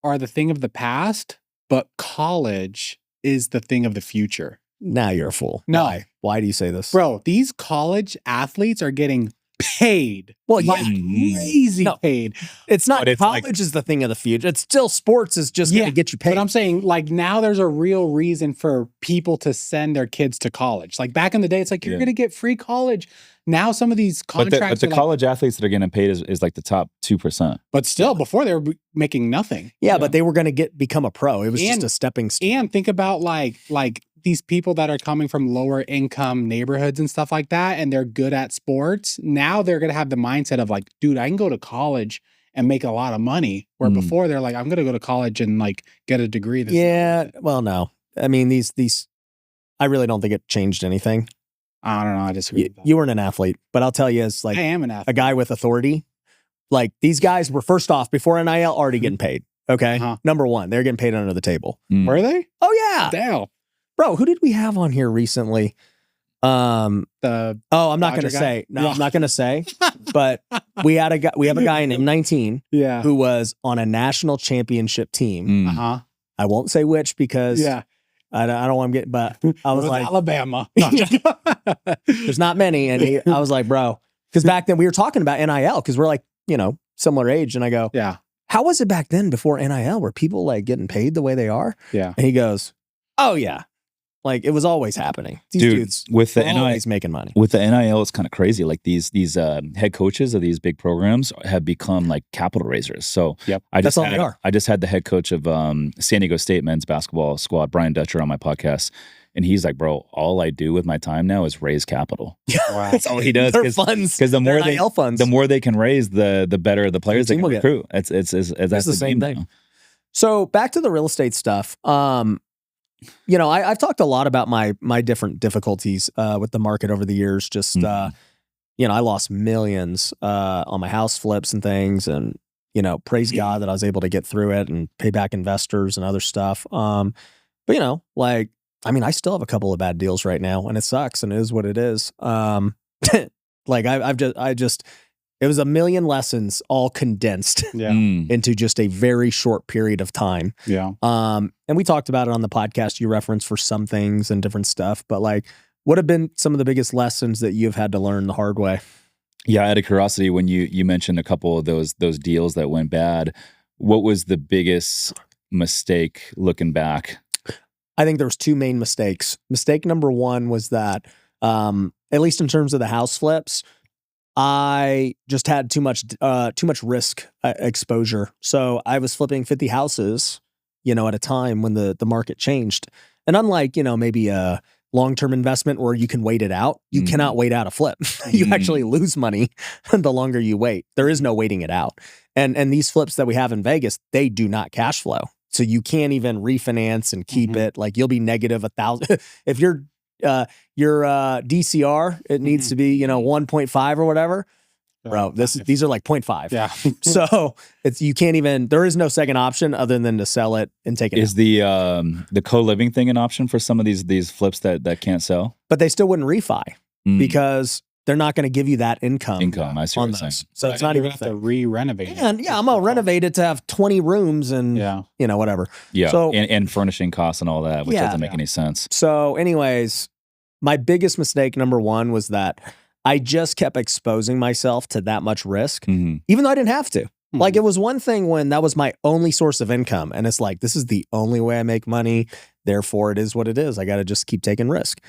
are the thing of the past, but college is the thing of the future. Now you're a fool. No. Why do you say this? Bro, these college athletes are getting paid. Well, yeah, crazy paid. It's not college is the thing of the future. It's still sports is just going to get you paid. But I'm saying like now there's a real reason for people to send their kids to college. Like back in the day, it's like you're going to get free college. Now some of these contracts, but the college athletes that are getting paid is like the top 2%. But still, before they were making nothing. Yeah, but they were going to become a pro. It was just a stepping stone. And think about like these people that are coming from lower income neighborhoods and stuff like that, and they're good at sports. Now they're going to have the mindset of like, dude, I can go to college and make a lot of money. Where before they're like, I'm going to go to college and like get a degree. Well, no. I mean, these, I really don't think it changed anything. I don't know. I disagree with that. You weren't an athlete, but I'll tell you, it's like I am an athlete. A guy with authority. Like these guys were first off before NIL already getting paid. Okay. Number one, they're getting paid under the table. Were they? Oh yeah. Damn. Bro, who did we have on here recently? I'm not going to say. No, I'm not going to say. But we have a guy in M19 who was on a national championship team. I won't say which because I don't want to get, but I was like Alabama. There's not many. And I was like, bro, because back then we were talking about NIL because we're like, similar age. And I go, how was it back then before NIL? Were people like getting paid the way they are? Yeah. And he goes, oh yeah. Like it was always happening. These dudes with the NIL, always making money. With the NIL, it's kind of crazy. Like these head coaches of these big programs have become like capital raisers. So that's all they are. I just had the head coach of San Diego State men's basketball squad, Brian Dutcher, on my podcast, And he's like, bro, all I do with my time now is raise capital. Wow. That's all he does. They're funds. Because the more they can raise, the better the players they can recruit. It's the same thing. Now. So back to the real estate stuff. You know, I've talked a lot about my different difficulties with the market over the years. Just you know, I lost millions on my house flips and things, and you know, praise God that I was able to get through it and pay back investors and other stuff. But you know, like, I mean, I still have a couple of bad deals right now, and it sucks, and it is what it is. Like I just it was a million lessons all condensed into just a very short period of time. Yeah. And we talked about it on the podcast you referenced for some things and different stuff, but like, what have been some of the biggest lessons that you've had to learn the hard way? Yeah, out of curiosity, when you mentioned a couple of those deals that went bad, what was the biggest mistake looking back? I think there was two main mistakes. Mistake number one was that, at least in terms of the house flips, I just had too much risk exposure. So I was flipping 50 houses, you know, at a time when the market changed. And unlike, you know, maybe a long-term investment where you can wait it out, you cannot wait out a flip. You actually lose money the longer you wait. There is no waiting it out. And these flips that we have in Vegas, they do not cash flow. So you can't even refinance and keep it. Like you'll be negative 1,000. If your DCR, it needs to be, you know, 1.5 or whatever. Bro, these are like 0.5. Yeah. So you can't even, there is no second option other than to sell it and take it Is out. The co-living thing an option for some of these flips that can't sell? But they still wouldn't refi because they're not going to give you that income. I see what you're saying. So it's not even have to re-renovate it. And yeah, I'm gonna renovate it to have 20 rooms and you know, whatever. Yeah. So, and furnishing costs and all that, which doesn't make any sense. So anyways, my biggest mistake, number one, was that I just kept exposing myself to that much risk, even though I didn't have to. Like, it was one thing when that was my only source of income. And it's like, this is the only way I make money. Therefore, it is what it is. I got to just keep taking risk.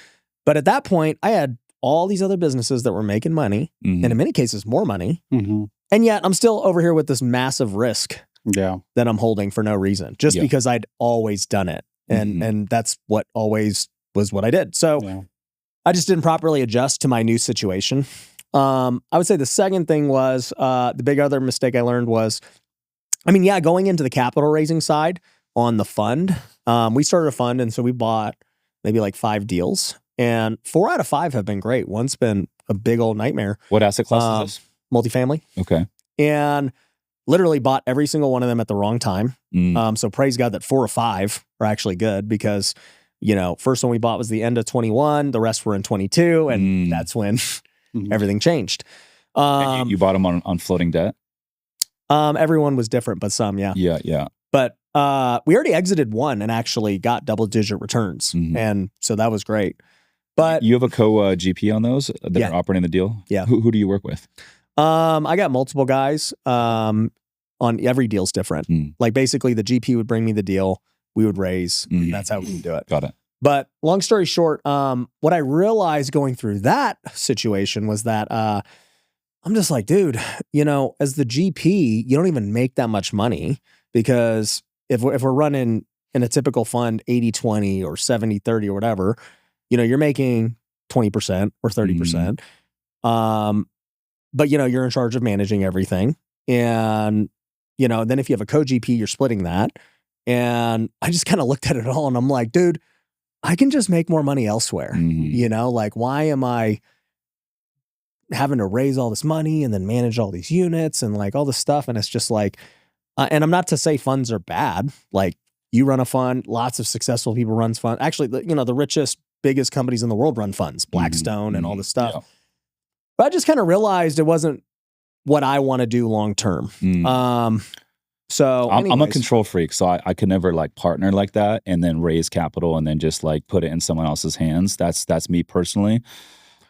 But at that point, I had all these other businesses that were making money, and in many cases, more money. And yet I'm still over here with this massive risk that I'm holding for no reason, just because I'd always done it. And that's what always was what I did. So I just didn't properly adjust to my new situation. I would say the second thing was, the big other mistake I learned was, I mean, going into the capital raising side on the fund, we started a fund. And so we bought maybe like 5 deals, and 4 out of 5 have been great. One's been a big old nightmare. What asset class is this? Multifamily. Okay. And literally bought every single one of them at the wrong time. So praise God that 4 or 5 are actually good, because, you know, first one we bought was the end of 21. The rest were in 22. And that's when everything changed. And you bought them on floating debt? Everyone was different, but some, Yeah. But we already exited one and actually got double-digit returns. And so that was great. But you have a co-GP on those that are operating the deal? Yeah. Who do you work with? I got multiple guys. On every deal's different. Like basically the GP would bring me the deal, we would raise, and that's how we would do it. Got it. But long story short, what I realized going through that situation was that I'm just like, dude, you know, as the GP, you don't even make that much money, because if we're running in a typical fund 80-20 or 70-30 or whatever, you know, you're making 20% or 30%. But, you know, you're in charge of managing everything. And, you know, then if you have a co-GP, you're splitting that. And I just kind of looked at it all and I'm like, dude, I can just make more money elsewhere. You know, like, why am I having to raise all this money and then manage all these units and like all this stuff? And it's just like, and I'm not to say funds are bad. Like, you run a fund, lots of successful people run funds. Actually, you know, the richest, biggest companies in the world run funds, Blackstone and all this stuff. Yeah. But I just kind of realized it wasn't what I want to do long term. So I'm a control freak, so I could never like partner like that and then raise capital and then just like put it in someone else's hands. That's me personally.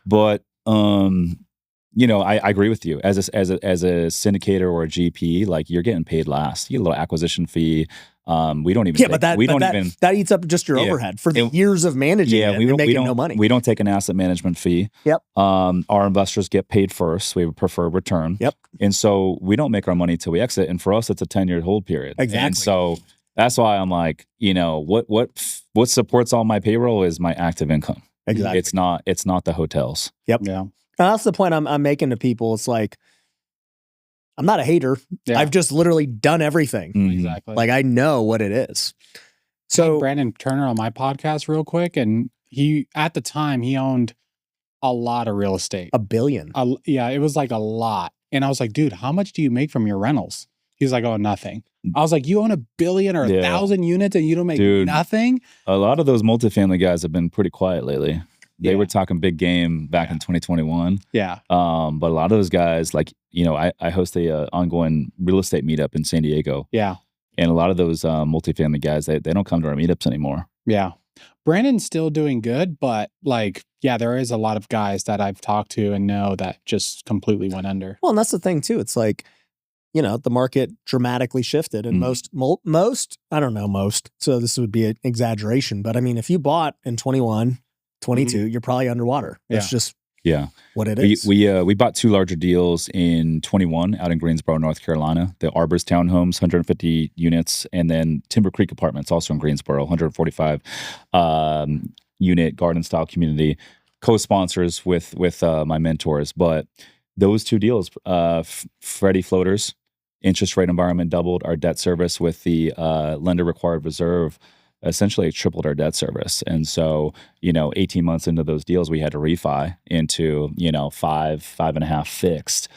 But you know, I agree with you. As a syndicator or a GP, like, you're getting paid last. You get a little acquisition fee. We don't even. Yeah, that eats up just your overhead for the years of managing it and making no money. We don't take an asset management fee. Yep. Our investors get paid first. We prefer return. Yep. And so we don't make our money till we exit. And for us, it's a 10-year hold period. Exactly. And so That's why I'm like, what supports all my payroll is my active income. Exactly. It's not the hotels. Yep. Yeah. And that's the point I'm making to people. It's like, I'm not a hater. Yeah. I've just literally done everything. Exactly. Like, I know what it is. I So had Brandon Turner on my podcast real quick, and at the time he owned a lot of real estate. $1 billion. Yeah, it was like a lot. And I was like, dude, how much do you make from your rentals? He's like, oh, nothing. I was like, you own $1 billion or 1,000 units and you don't make nothing? A lot of those multifamily guys have been pretty quiet lately. They were talking big game back in 2021. Yeah. But a lot of those guys, like, I host a ongoing real estate meetup in San Diego. Yeah. And a lot of those multifamily guys, they don't come to our meetups anymore. Yeah. Brandon's still doing good, but there is a lot of guys that I've talked to and know that just completely went under. Well, and that's the thing too. It's like, the market dramatically shifted, and most, I don't know most, so this would be an exaggeration, but I mean, if you bought in 21, 22, you're probably underwater. That's just what it is. We bought 2 larger deals in 21 out in Greensboro, North Carolina. The Arbors Townhomes, 150 units, and then Timber Creek Apartments, also in Greensboro, 145 unit garden style community. Co-sponsors with my mentors, but those 2 deals, Freddie floaters, interest rate environment doubled our debt service with the lender required reserve. Essentially tripled our debt service. And so, 18 months into those deals, we had to refi into, 5.5 fixed.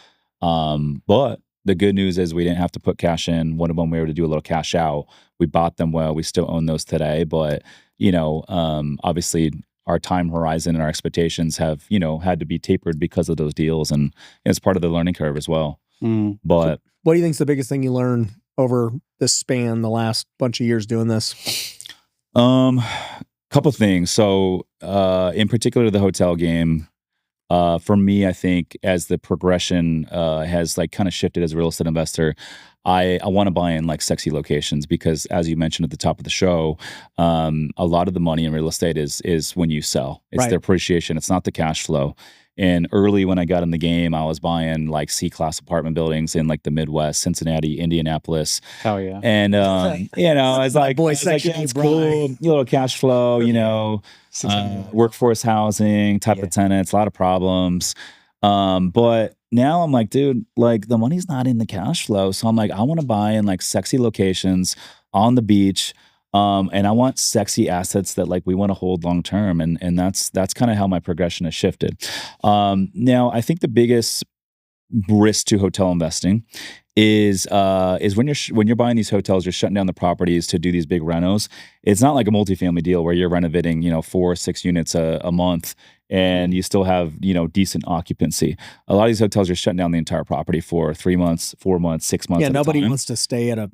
But the good news is we didn't have to put cash in. One of them, we were able to do a little cash out. We bought them well. We still own those today. But, obviously our time horizon and our expectations have, had to be tapered because of those deals. And it's part of the learning curve as well. But so what do you think is the biggest thing you learned over this span, the last bunch of years doing this? Couple things. So, in particular, the hotel game, for me, I think as the progression, has kind of shifted as a real estate investor, I want to buy in sexy locations because, as you mentioned at the top of the show, a lot of the money in real estate is when you sell. It's the appreciation. It's not the cash flow. And early when I got in the game, I was buying C-class apartment buildings in the Midwest, Cincinnati, Indianapolis. Hell yeah. And, I was like, it's cool, little cash flow, workforce housing, type of tenants, a lot of problems. But now I'm like, dude, the money's not in the cash flow. So I'm like, I want to buy in sexy locations on the beach. And I want sexy assets that we want to hold long term, and that's kind of how my progression has shifted. Now, I think the biggest risk to hotel investing is when you're buying these hotels, you're shutting down the properties to do these big renos. It's not like a multifamily deal where you're renovating 4 or 6 units a month and you still have decent occupancy. A lot of these hotels are shutting down the entire property for 3 months, 4 months, 6 months. Yeah, nobody wants to stay at a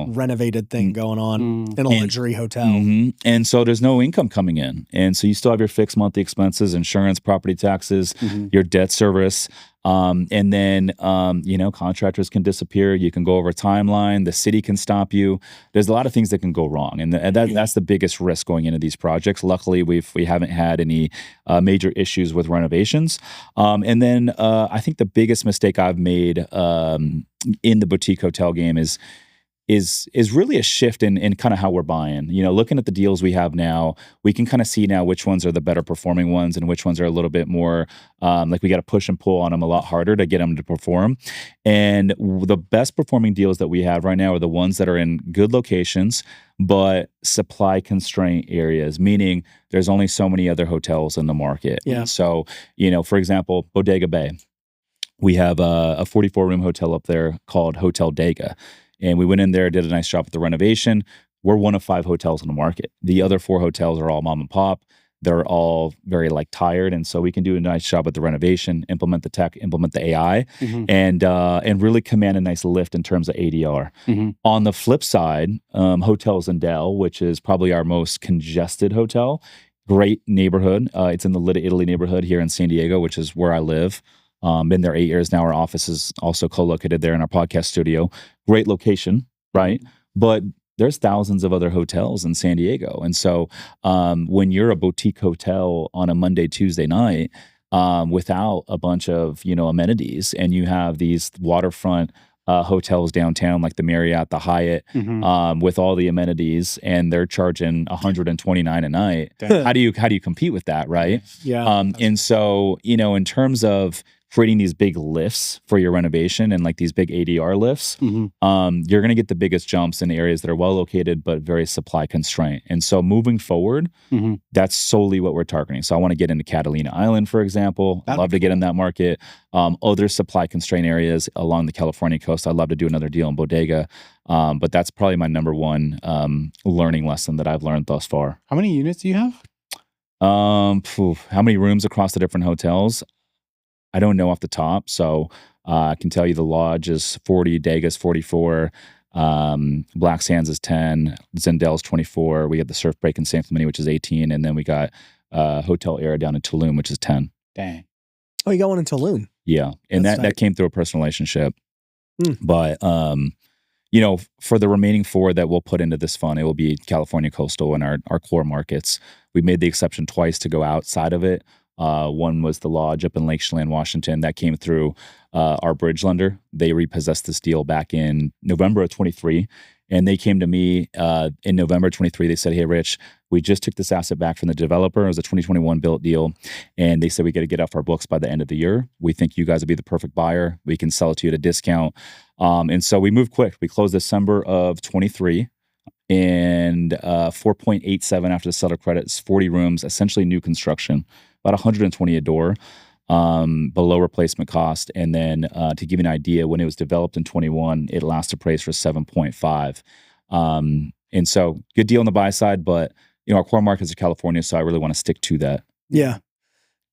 renovated thing going on in a luxury hotel. And so there's no income coming in, and so you still have your fixed monthly expenses, insurance, property taxes, your debt service. And then, contractors can disappear. You can go over a timeline. The city can stop you. There's a lot of things that can go wrong. And that's the biggest risk going into these projects. Luckily, we haven't had any major issues with renovations. And then I think the biggest mistake I've made in the boutique hotel game is really a shift in kind of how we're buying. Looking at the deals we have now, we can kind of see now which ones are the better performing ones and which ones are a little bit more we got to push and pull on them a lot harder to get them to perform. And the best performing deals that we have right now are the ones that are in good locations, but supply constraint areas, meaning there's only so many other hotels in the market. Yeah. So, for example, Bodega Bay, we have a 44-room hotel up there called Hotel Dega. And we went in there, did a nice job with the renovation. We're one of 5 hotels on the market. The other 4 hotels are all mom and pop. They're all very tired. And so we can do a nice job with the renovation, implement the tech, implement the AI, and really command a nice lift in terms of ADR. On the flip side, Hotels Indel, which is probably our most congested hotel, great neighborhood. It's in the Little Italy neighborhood here in San Diego, which is where I live. Been there 8 years now. Our office is also co-located there in our podcast studio. Great location, right? But there's thousands of other hotels in San Diego. And so when you're a boutique hotel on a Monday, Tuesday night, without a bunch of, amenities, and you have these waterfront hotels downtown, like the Marriott, the Hyatt, with all the amenities, and they're charging $129 a night. How do you compete with that, right? Yeah. And so, in terms of creating these big lifts for your renovation and like these big ADR lifts, you're going to get the biggest jumps in areas that are well located but very supply constrained. And so moving forward, that's solely what we're targeting. So I want to get into Catalina Island, for example. I'd love to get in that market. Other supply constrained areas along the California coast, I'd love to do another deal in Bodega. But that's probably my number one learning lesson that I've learned thus far. How many units do you have? How many rooms across the different hotels? I don't know off the top. So I can tell you the Lodge is 40, Dega's 44, Black Sands is 10, Zendel's 24. We got the Surf Break in San Clemente, which is 18. And then we got Hotel Era down in Tulum, which is 10. Dang. Oh, you got one in Tulum? Yeah. And that came through a personal relationship. But, for the remaining 4 that we'll put into this fund, it will be California coastal and our core markets. We made the exception twice to go outside of it. One was the Lodge up in Lake Chelan, Washington. That came through our bridge lender. They repossessed this deal back in November of 23. And they came to me in November 23. They said, hey, Rich, we just took this asset back from the developer. It was a 2021 built deal. And they said, we got to get off our books by the end of the year. We think you guys would be the perfect buyer. We can sell it to you at a discount. And so we moved quick. We closed December of 23. And 4.87 after the seller credits, 40 rooms, essentially new construction, about 120 a door, below replacement cost. And then to give you an idea, when it was developed in 21, it last appraised for 7.5. And so good deal on the buy side, but our core markets are California, so I really want to stick to that. Yeah.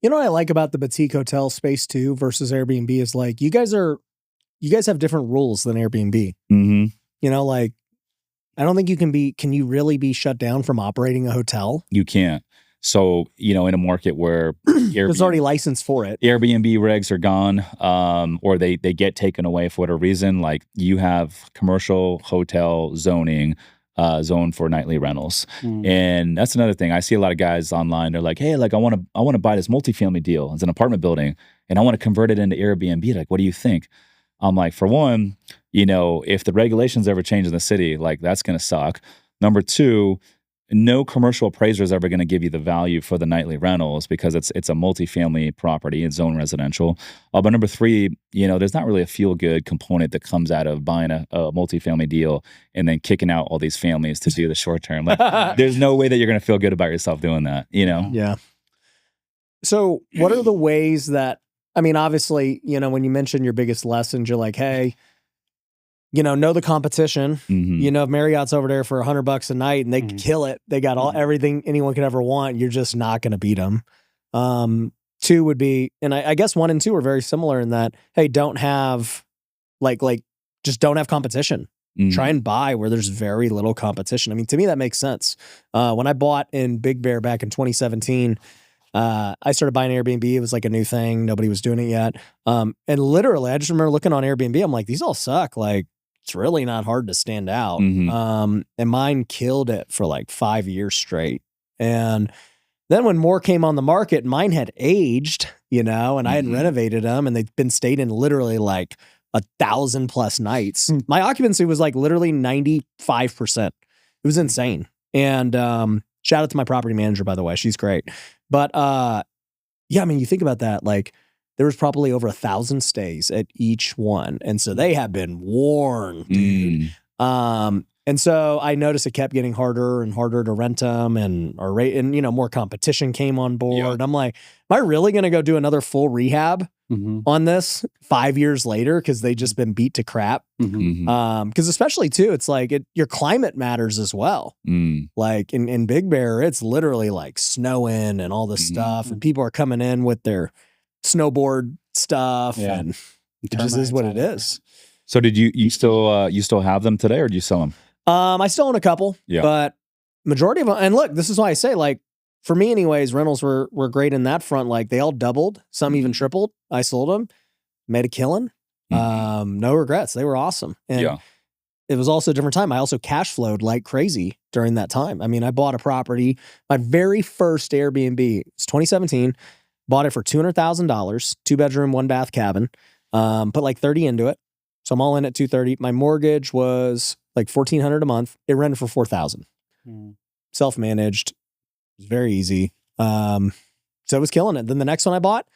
You know what I like about the boutique hotel space too versus Airbnb is like you guys have different rules than Airbnb. Like I don't think can you really be shut down from operating a hotel? You can't. So, in a market where there's already license for it, Airbnb regs are gone, or they get taken away for whatever reason. Like you have commercial hotel zoning, zone for nightly rentals. And that's another thing. I see a lot of guys online. They're like, hey, like I want to buy this multifamily deal. It's an apartment building and I want to convert it into Airbnb. Like, what do you think? I'm like, for one, if the regulations ever change in the city, like that's going to suck. Number 2, no commercial appraiser is ever going to give you the value for the nightly rentals because it's a multifamily property, it's zone residential. But number 3, there's not really a feel good component that comes out of buying a multifamily deal and then kicking out all these families to do the short term. Like, there's no way that you're going to feel good about yourself doing that. Yeah. So, what are the ways that? I mean, obviously, when you mention your biggest lessons, you're like, hey. Know the competition. If Marriott's over there for $100 a night and they kill it, they got everything anyone could ever want. You're just not going to beat them. 2 would be, and I guess 1 and 2 are very similar in that, hey, don't have just don't have competition. Try and buy where there's very little competition. I mean, to me, that makes sense. When I bought in Big Bear back in 2017, I started buying Airbnb. It was like a new thing. Nobody was doing it yet. And literally, I just remember looking on Airbnb. I'm like, these all suck. Like, it's really not hard to stand out. And mine killed it for like 5 years straight. And then when more came on the market, mine had aged, and I had renovated them and they'd been stayed in literally like 1,000+ nights. My occupancy was like literally 95%. It was insane. And shout out to my property manager, by the way. She's great. But yeah, I mean, you think about that, like there was probably over 1,000 stays at each one. And so they have been worn, dude. And so I noticed it kept getting harder and harder to rent them and more competition came on board. Yep. I'm like, am I really going to go do another full rehab on this 5 years later? Cause they just been beat to crap. Cause especially too, it's like your climate matters as well. Like in Big Bear, it's literally like snowing and all this stuff and people are coming in with their snowboard stuff and it just is what it is. So did you still have them today or do you sell them? I still own a couple, but majority of them, and look, this is why I say, like, for me anyways, rentals were great in that front. Like they all doubled, some even tripled. I sold them, made a killing. No regrets. They were awesome. And it was also a different time. I also cash flowed like crazy during that time. I mean, I bought a property, my very first Airbnb, it's 2017, bought it for $200,000, 2-bedroom, 1-bath cabin, put like 30 into it. So I'm all in at 230. My mortgage was like $1,400 a month. It rented for $4,000. Self-managed. It was very easy. So it was killing it. Then the next one I bought,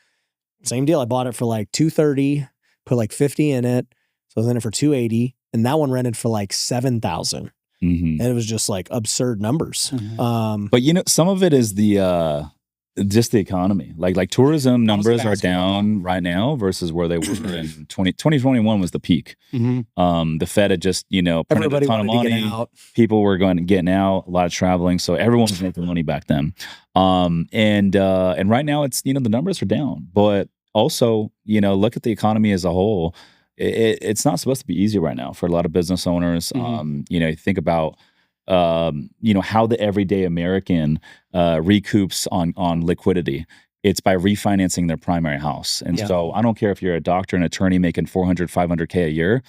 same deal. I bought it for like 230, put like 50 in it. So I was in it for 280. And that one rented for like 7,000. And it was just like absurd numbers. But you know, some of it is the just the economy. Like tourism numbers are down right now versus where they were in 2021 was the peak. The Fed had just, you know, printed a ton of money. People were getting out, a lot of traveling. So everyone was making money back then. And right now it's, you know, the numbers are down. But also, you know, look at the economy as a whole. It's not supposed to be easy right now for a lot of business owners. You know, think about you know, how the everyday American recoups on liquidity. It's by refinancing their primary house. And so I don't care if you're a doctor, an attorney making $400, $500K a year.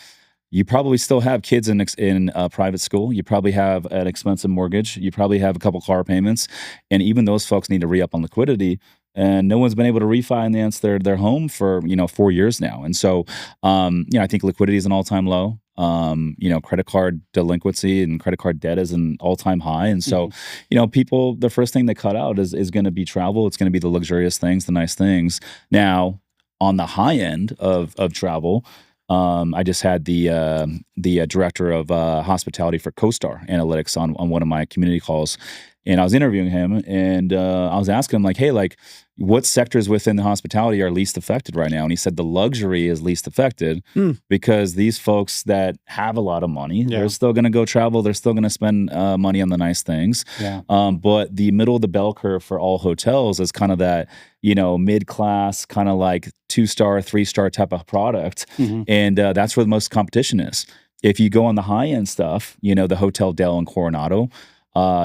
You probably still have kids in private school. You probably have an expensive mortgage. You probably have a couple car payments. And even those folks need to re-up on liquidity. And no one's been able to refinance their home for, you know, 4 years now. And so, you know, I think liquidity is an all-time low. You know, credit card delinquency and credit card debt is an all-time high. And so, you know, people, the first thing they cut out is going to be travel. It's going to be the luxurious things, the nice things. Now, on the high end of travel, I just had the director of hospitality for CoStar Analytics on one of my community calls. And I was interviewing him, and I was asking him, like, hey, like, what sectors within the hospitality are least affected right now? And he said the luxury is least affected because these folks that have a lot of money, they're still going to go travel. They're still going to spend money on the nice things. But the middle of the bell curve for all hotels is kind of that, you know, mid-class, kind of like 2-star, 3-star type of product. And that's where the most competition is. If you go on the high-end stuff, you know, the Hotel Del in Coronado,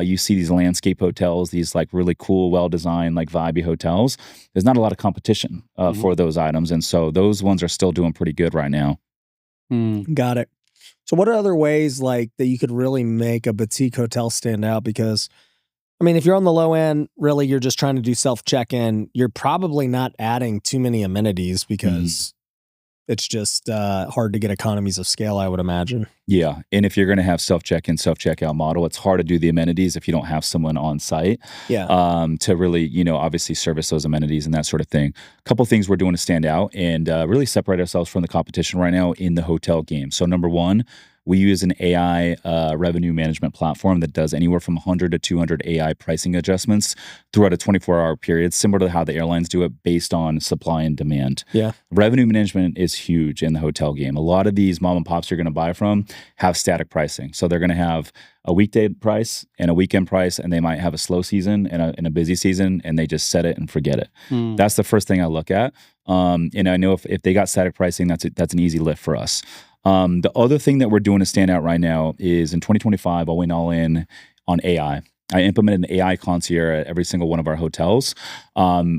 you see these landscape hotels, these like really cool, well-designed, like vibey hotels. There's not a lot of competition for those items. And so those ones are still doing pretty good right now. Got it. So what are other ways like that you could really make a boutique hotel stand out? Because, I mean, if you're on the low end, really, you're just trying to do self-check-in, you're probably not adding too many amenities because it's just hard to get economies of scale, I would imagine. Yeah. And if you're going to have self-check-in, self-checkout model, it's hard to do the amenities if you don't have someone on site to really, you know, obviously service those amenities and that sort of thing. A couple of things we're doing to stand out and really separate ourselves from the competition right now in the hotel game. So number one, we use an AI revenue management platform that does anywhere from 100 to 200 AI pricing adjustments throughout a 24-hour period, similar to how the airlines do it based on supply and demand. Revenue management is huge in the hotel game. A lot of these mom and pops you're going to buy from have static pricing. So they're going to have a weekday price and a weekend price, and they might have a slow season and a busy season, and they just set it and forget it. That's the first thing I look at. And I know if they got static pricing, that's an easy lift for us. The other thing that we're doing to stand out right now is in 2025, I went all in on AI. I implemented an AI concierge at every single one of our hotels.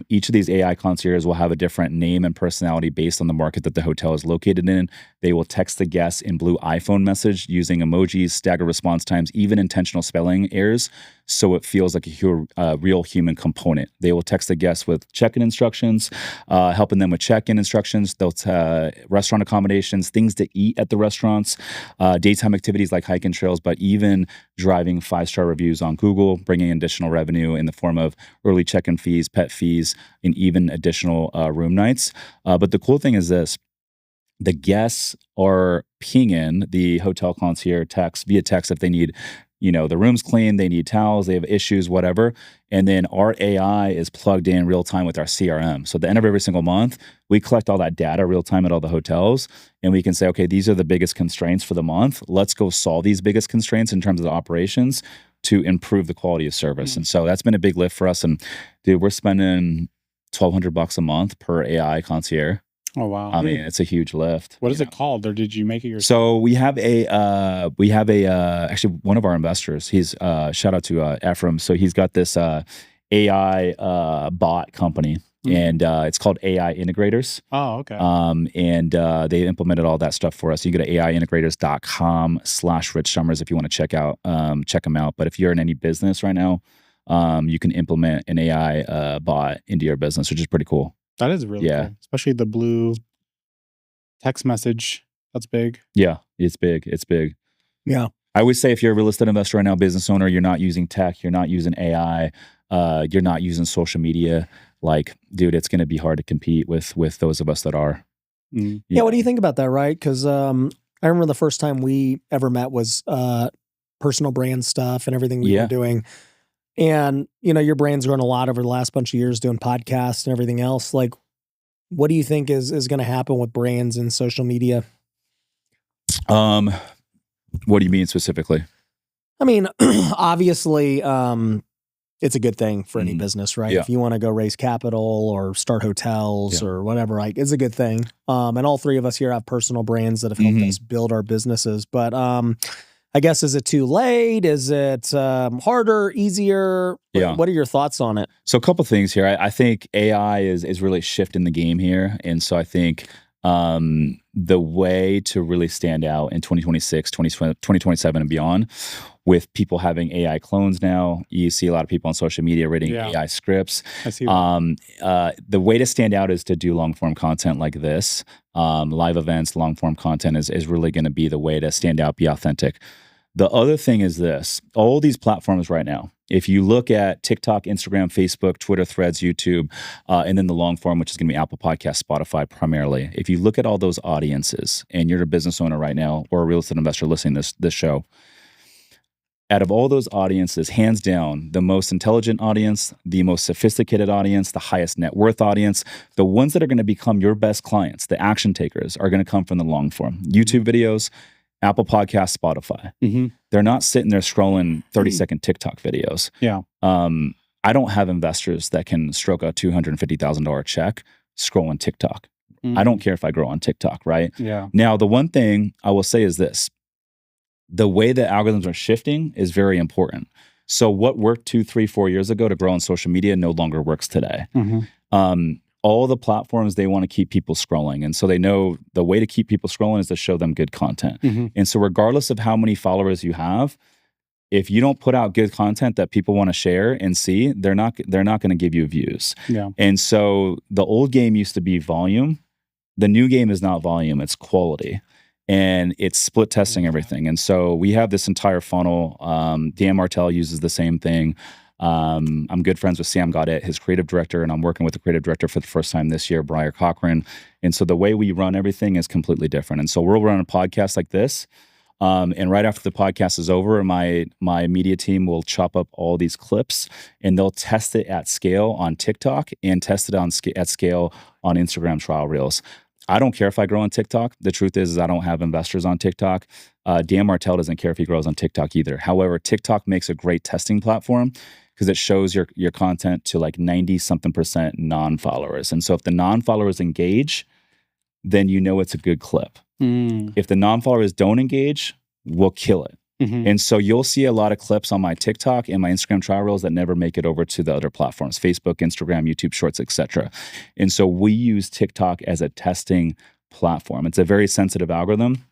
Each of these AI concierges will have a different name and personality based on the market that the hotel is located in. They will text the guests in blue iPhone message using emojis, staggered response times, even intentional spelling errors, so it feels like a real human component. They will text the guests with check-in instructions, helping them with check-in instructions. They'll restaurant accommodations, things to eat at the restaurants, daytime activities like hiking trails, but even driving 5-star reviews on Google, bringing additional revenue in the form of early check-in fees, pet fees, and even additional room nights. But the cool thing is this. The guests are pinging the hotel concierge via text if they need, you know, the room's clean, they need towels, they have issues, whatever. And then our AI is plugged in real time with our CRM. So at the end of every single month, we collect all that data real time at all the hotels. And we can say, okay, these are the biggest constraints for the month. Let's go solve these biggest constraints in terms of the operations to improve the quality of service. And so that's been a big lift for us. And dude, we're spending $1,200 a month per AI concierge. Oh, wow. I mean, it's a huge lift. What is it called, or did you make it yourself? So we have actually one of our investors, he's, shout out to Ephraim. So he's got this AI bot company and it's called AI Integrators. Oh, okay. And they implemented all that stuff for us. You go to AIintegrators.com/Rich Summers if you want to check them out. But if you're in any business right now, you can implement an AI bot into your business, which is pretty cool. That is really cool. Especially the blue text message That's big. Yeah, it's big. It's big. Yeah. I always say if you're a real estate investor right now, business owner, you're not using tech, you're not using AI, you're not using social media. Like, dude, it's going to be hard to compete with those of us that are. Yeah. What do you think about that? Right? Because I remember the first time we ever met was personal brand stuff and everything we were doing. And, you know, your brand's grown a lot over the last bunch of years doing podcasts and everything else. Like, what do you think is going to happen with brands and social media? What do you mean specifically? I mean, obviously, it's a good thing for any business, right? Yeah. If you want to go raise capital or start hotels or whatever, like, it's a good thing. And all three of us here have personal brands that have helped us build our businesses. But I guess, is it too late? Is it harder, easier? Yeah. What are your thoughts on it? So a couple things here. I think AI is really shifting the game here. And so I think the way to really stand out in 2026, 2027 and beyond, with people having AI clones now, you see a lot of people on social media writing AI scripts. I see. The way to stand out is to do long form content like this. Live events, long form content is really going to be the way to stand out, be authentic. The other thing is this: all these platforms right now, if you look at TikTok, Instagram, Facebook, Twitter, Threads, YouTube, and then the long form, which is going to be Apple Podcasts, Spotify primarily. If you look at all those audiences, and you're a business owner right now or a real estate investor listening to this show, out of all those audiences, hands down, the most intelligent audience, the most sophisticated audience, the highest net worth audience, the ones that are going to become your best clients, the action takers, are going to come from the long form. YouTube videos, Apple Podcasts, Spotify. They're not sitting there scrolling 30-second TikTok videos. Yeah. I don't have investors that can stroke a $250,000 check scrolling TikTok. I don't care if I grow on TikTok, right? Yeah. Now, the one thing I will say is this: the way that algorithms are shifting is very important. So what worked 2, 3, 4 years ago to grow on social media no longer works today. All the platforms, they want to keep people scrolling. And so they know the way to keep people scrolling is to show them good content. And so regardless of how many followers you have, if you don't put out good content that people want to share and see, they're not going to give you views. Yeah. And so the old game used to be volume. The new game is not volume, it's quality. And it's split testing everything. And so we have this entire funnel. Dan Martell uses the same thing. I'm good friends with Sam Gaudet, his creative director, and I'm working with the creative director for the first time this year, Brian Cochran. And so the way we run everything is completely different. And so we'll run a podcast like this. And right after the podcast is over, my media team will chop up all these clips and they'll test it at scale on TikTok and test it at scale on Instagram trial reels. I don't care if I grow on TikTok. The truth is I don't have investors on TikTok. Dan Martell doesn't care if he grows on TikTok either. However, TikTok makes a great testing platform because it shows your content to like 90-something% non-followers. And so if the non-followers engage, then you know it's a good clip. If the non-followers don't engage, we'll kill it. And so you'll see a lot of clips on my TikTok and my Instagram trial reels that never make it over to the other platforms, Facebook, Instagram, YouTube Shorts, etc. And so we use TikTok as a testing platform. It's a very sensitive algorithm,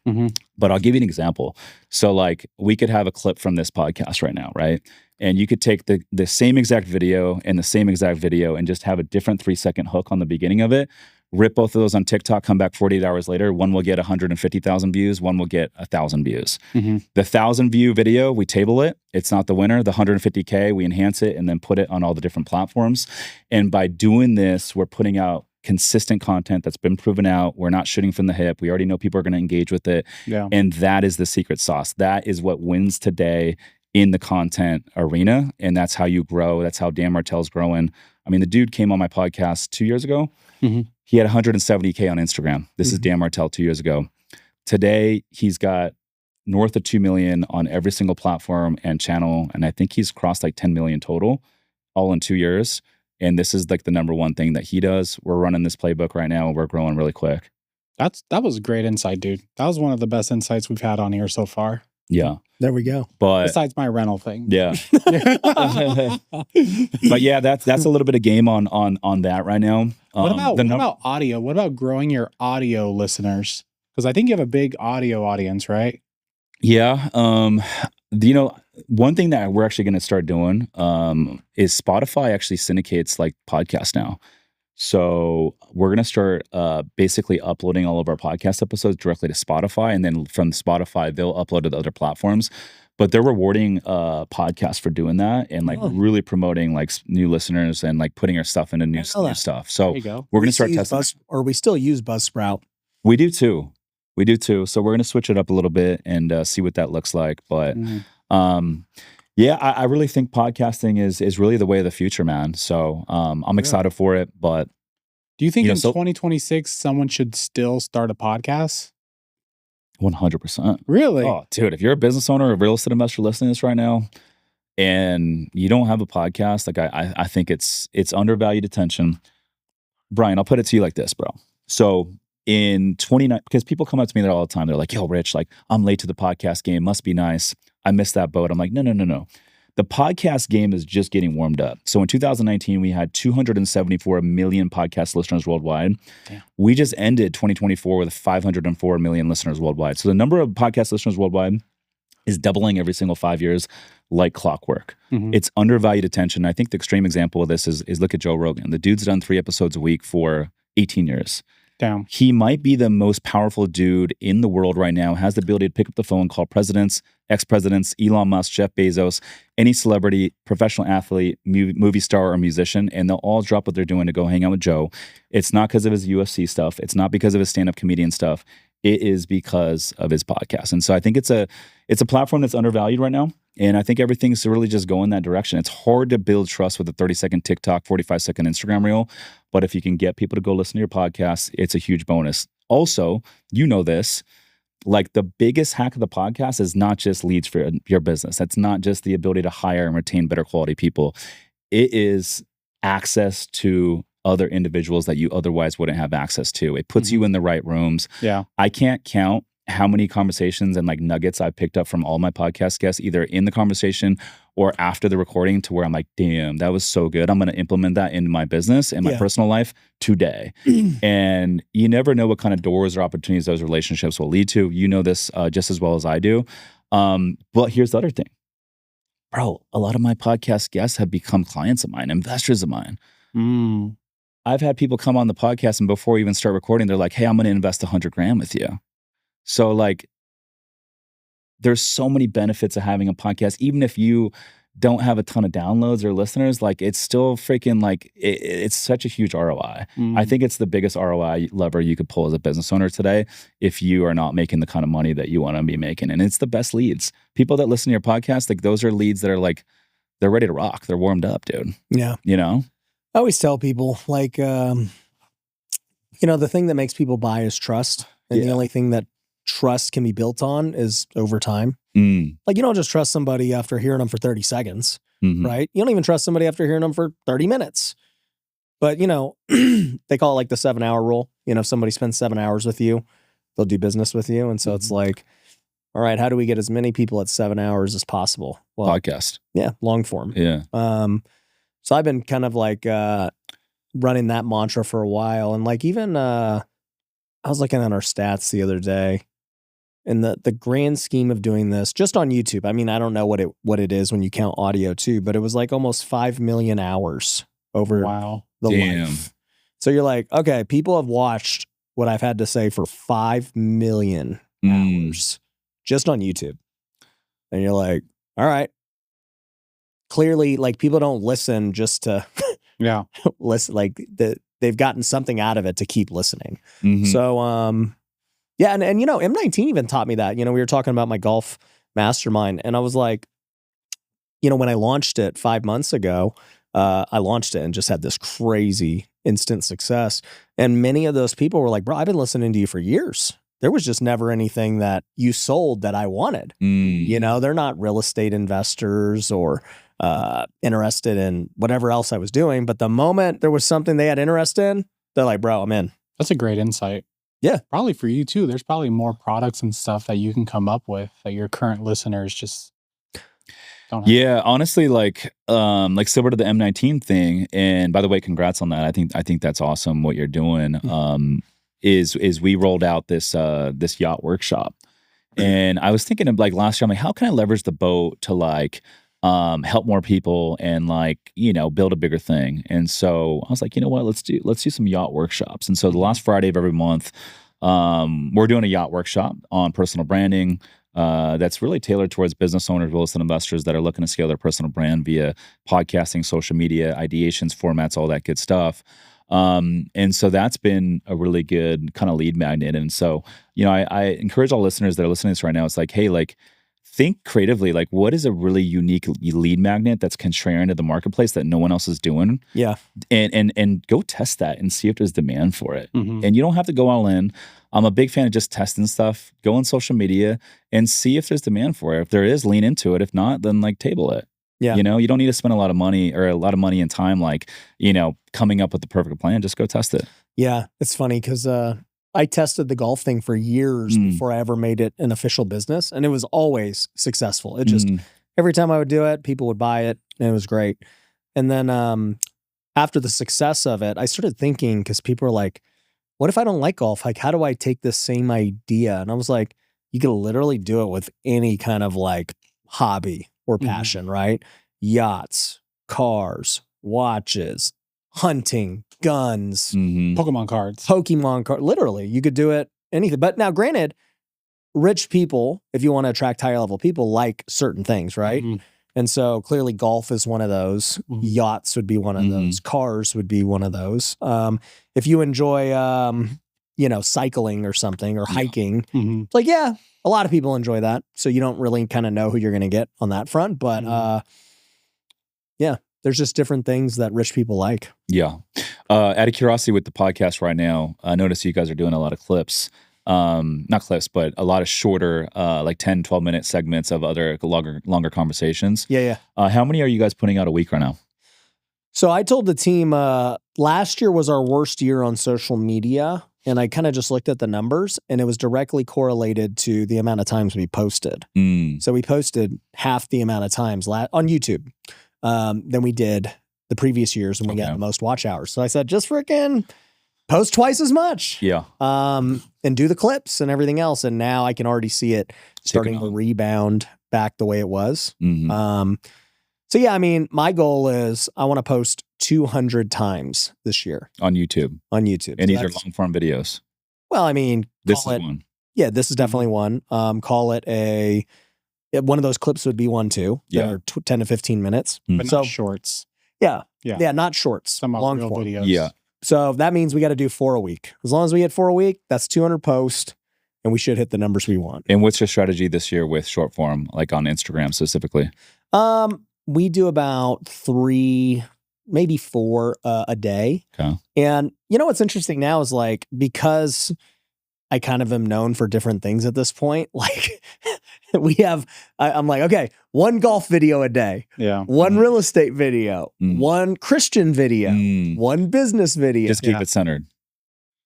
but I'll give you an example. So like we could have a clip from this podcast right now, right? And you could take the same exact video and the same exact video and just have a different 3-second hook on the beginning of it. Rip both of those on TikTok, come back 48 hours later. One will get 150,000 views. One will get 1,000 views. The 1,000 view video, we table it. It's not the winner. The 150K, we enhance it and then put it on all the different platforms. And by doing this, we're putting out consistent content that's been proven out. We're not shooting from the hip. We already know people are going to engage with it. Yeah. And that is the secret sauce. That is what wins today in the content arena. And that's how you grow. That's how Dan Martell's growing. I mean, the dude came on my podcast 2 years ago. He had 170K on Instagram. This is Dan Martell 2 years ago. Today, he's got north of 2 million on every single platform and channel. And I think he's crossed like 10 million total, all in 2 years. And this is like the number one thing that he does. We're running this playbook right now and we're growing really quick. That was a great insight, dude. That was one of the best insights we've had on here so far. Yeah. There we go. But besides my rental thing. Yeah. But yeah, that's a little bit of game on that right now. What about audio? What about growing your audio listeners? Because I think you have a big audio audience, right? Yeah. One thing that we're actually going to start doing is Spotify actually syndicates like podcasts now. So we're going to start basically uploading all of our podcast episodes directly to Spotify. And then from Spotify, they'll upload to the other platforms. But they're rewarding podcasts for doing that and like really promoting like new listeners and like putting our stuff into new stuff. So we're going to start testing. Or we still use Buzzsprout. We do too. So we're going to switch it up a little bit and see what that looks like. But yeah, I really think podcasting is really the way of the future, man. So I'm excited for it. But do you think in 2026 someone should still start a podcast? 100%. Really? Oh, dude, if you're a business owner or a real estate investor listening to this right now and you don't have a podcast, like I think it's undervalued attention. Brian, I'll put it to you like this, bro. So in 29, because people come up to me there all the time. They're like, yo, Rich, like I'm late to the podcast game. Must be nice. I missed that boat. I'm like, no. The podcast game is just getting warmed up. So in 2019, we had 274 million podcast listeners worldwide. Damn. We just ended 2024 with 504 million listeners worldwide. So the number of podcast listeners worldwide is doubling every single 5 years like clockwork. It's undervalued attention. I think the extreme example of this is look at Joe Rogan. The dude's done 3 episodes a week for 18 years. Damn. He might be the most powerful dude in the world right now, has the ability to pick up the phone, call presidents, ex-presidents, Elon Musk, Jeff Bezos, any celebrity, professional athlete, movie star, or musician, and they'll all drop what they're doing to go hang out with Joe. It's not because of his UFC stuff. It's not because of his stand-up comedian stuff. It is because of his podcast. And so I think it's a platform that's undervalued right now. And I think everything's really just going that direction. It's hard to build trust with a 30-second TikTok, 45-second Instagram reel. But if you can get people to go listen to your podcast, it's a huge bonus. Also, you know this, like the biggest hack of the podcast is not just leads for your business. That's not just the ability to hire and retain better quality people. It is access to other individuals that you otherwise wouldn't have access to. It puts you in the right rooms. Yeah. I can't count how many conversations and like nuggets I picked up from all my podcast guests, either in the conversation or after the recording, to where I'm like, damn, that was so good. I'm going to implement that into my business and my personal life today. And you never know what kind of doors or opportunities those relationships will lead to. You know this just as well as I do. But here's the other thing. Bro, a lot of my podcast guests have become clients of mine, investors of mine. I've had people come on the podcast and before we even start recording, they're like, hey, I'm going to invest $100,000 with you. So like, there's so many benefits of having a podcast. Even if you don't have a ton of downloads or listeners, like it's still freaking like, it's such a huge ROI. I think it's the biggest ROI lever you could pull as a business owner today if you are not making the kind of money that you want to be making. And it's the best leads. People that listen to your podcast, like those are leads that are like, they're ready to rock. They're warmed up, dude. Yeah. You know? I always tell people like, the thing that makes people buy is trust. And the only thing that trust can be built on is over time. Like you don't just trust somebody after hearing them for 30 seconds, right? You don't even trust somebody after hearing them for 30 minutes. But, they call it like the 7-hour rule. If somebody spends 7 hours with you, they'll do business with you. And so it's like, all right, how do we get as many people at 7 hours as possible? Well, podcast. Yeah. Long form. Yeah. So I've been kind of like running that mantra for a while. And like even I was looking at our stats the other day. In the grand scheme of doing this, just on YouTube, I mean, I don't know what it is when you count audio too, but it was like almost 5 million hours over the life. So you're like, okay, people have watched what I've had to say for 5 million hours just on YouTube. And you're like, all right. Clearly, like people don't listen just to listen, like they've gotten something out of it to keep listening. So, yeah, and M19 even taught me that. We were talking about my golf mastermind, and I was like, when I launched it 5 months ago, I launched it and just had this crazy instant success. And many of those people were like, bro, I've been listening to you for years. There was just never anything that you sold that I wanted. They're not real estate investors or interested in whatever else I was doing. But the moment there was something they had interest in, they're like, bro, I'm in. That's a great insight. Yeah. Probably for you too. There's probably more products and stuff that you can come up with that your current listeners just don't have. Yeah, honestly, like similar to the M19 thing. And by the way, congrats on that. I think that's awesome what you're doing. Is we rolled out this yacht workshop. And I was thinking of like last year, I'm like, how can I leverage the boat to like help more people, and like, build a bigger thing. And so I was like, you know what, let's do some yacht workshops. And so the last Friday of every month, we're doing a yacht workshop on personal branding. That's really tailored towards business owners, real estate investors that are looking to scale their personal brand via podcasting, social media, ideations, formats, all that good stuff. And so that's been a really good kind of lead magnet. And so, I encourage all listeners that are listening to this right now. It's like, hey, like, think creatively. Like, what is a really unique lead magnet that's contrarian to the marketplace that no one else is doing? Yeah. And go test that and see if there's demand for it. And you don't have to go all in. I'm a big fan of just testing stuff. Go on social media and see if there's demand for it. If there is, lean into it. If not, then like table it. Yeah. You don't need to spend a lot of money and time, like, coming up with the perfect plan. Just go test it. Yeah. It's funny because I tested the golf thing for years before I ever made it an official business. And it was always successful. It just, every time I would do it, people would buy it, and it was great. And then after the success of it, I started thinking, because people were like, what if I don't like golf? Like, how do I take this same idea? And I was like, you can literally do it with any kind of like hobby or passion, right? Yachts, cars, watches, hunting, guns, Pokemon cards. Literally, you could do it anything. But now, granted, rich people, if you want to attract higher level people, like certain things, right? And so clearly golf is one of those. Yachts would be one of those. Cars would be one of those. If you enjoy, cycling or something, or hiking, it's like, yeah, a lot of people enjoy that. So you don't really kind of know who you're going to get on that front. But yeah, there's just different things that rich people like. Yeah. Out of curiosity with the podcast right now, I noticed you guys are doing a lot of clips. Not clips, but a lot of shorter, like 10, 12-minute segments of other longer conversations. Yeah. How many are you guys putting out a week right now? So I told the team last year was our worst year on social media. And I kind of just looked at the numbers, and it was directly correlated to the amount of times we posted. So we posted half the amount of times on YouTube than we did the previous years, and we got the most watch hours. So I said, just freaking post twice as much. Yeah. And do the clips and everything else. And now I can already see it starting to rebound back the way it was. So yeah, I mean, my goal is I want to post 200 times this year. On YouTube. And so these are long form videos. Well, I mean, this is one. Yeah, this is definitely one. Call it one of those clips would be one too. That are 10 to 15 minutes. But not shorts. Yeah, not shorts. Some long real form videos. Yeah. So that means we got to do 4 a week. As long as we hit 4 a week, that's 200 posts, and we should hit the numbers we want. And what's your strategy this year with short form, like on Instagram specifically? We do about 3, maybe 4 a day. Okay. And what's interesting now is like, because I kind of am known for different things at this point, like I'm like, okay, 1 golf video a day. Yeah. 1 real estate video, 1 Christian video, 1 business video. Just keep it centered.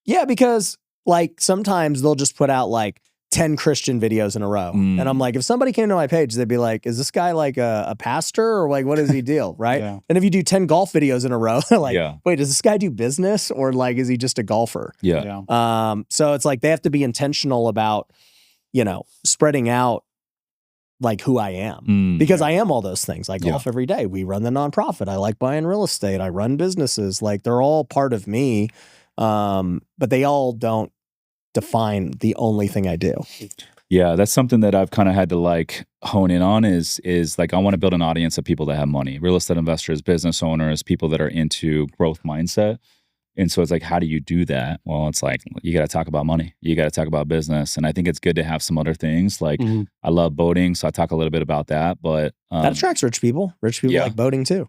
Yeah, because like sometimes they'll just put out like 10 Christian videos in a row. And I'm like, if somebody came to my page, they'd be like, is this guy like a pastor, or like, what is he deal? Right. Yeah. And if you do 10 golf videos in a row, they're like, Yeah. wait, does this guy do business, or like, is he just a golfer? Yeah. So it's like, they have to be intentional about, spreading out like who I am, because I am all those things. Like golf every day. We run the nonprofit. I like buying real estate. I run businesses. Like they're all part of me. But they all don't define the only thing I do. Yeah, that's something that I've kind of had to like hone in on is like, I want to build an audience of people that have money, real estate investors, business owners, people that are into growth mindset. And so it's like, how do you do that? Well, it's like, you got to talk about money. You got to talk about business. And I think it's good to have some other things. Like I love boating, so I talk a little bit about that, but that attracts rich people. Rich people like boating too.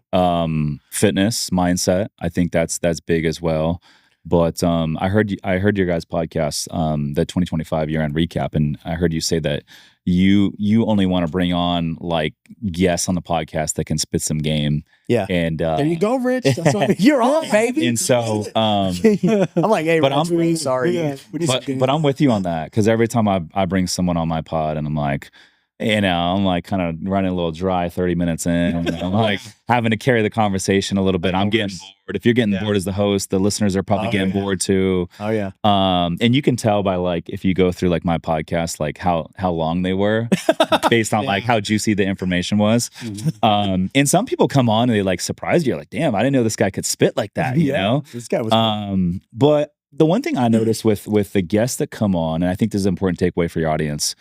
Fitness, mindset. I think that's big as well. But I heard your guys' podcast, the 2025 year-end recap, and I heard you say that you only want to bring on like guests on the podcast that can spit some game. Yeah. And there you go, Rich. That's what you're on, baby. And so I'm like, hey, but Rich, I'm really sorry. Yeah, but I'm with you on that, because every time I bring someone on my pod and I'm like, I'm like kind of running a little dry 30 minutes in. I'm like having to carry the conversation a little bit. I'm getting bored. If you're getting bored as the host, the listeners are probably getting bored too. Oh yeah. And you can tell by like if you go through like my podcast, like how long they were based on like how juicy the information was. And some people come on and they like surprise you. You're like, damn, I didn't know this guy could spit like that, you know? This guy was But the one thing I noticed with the guests that come on, and I think this is an important takeaway for your audience,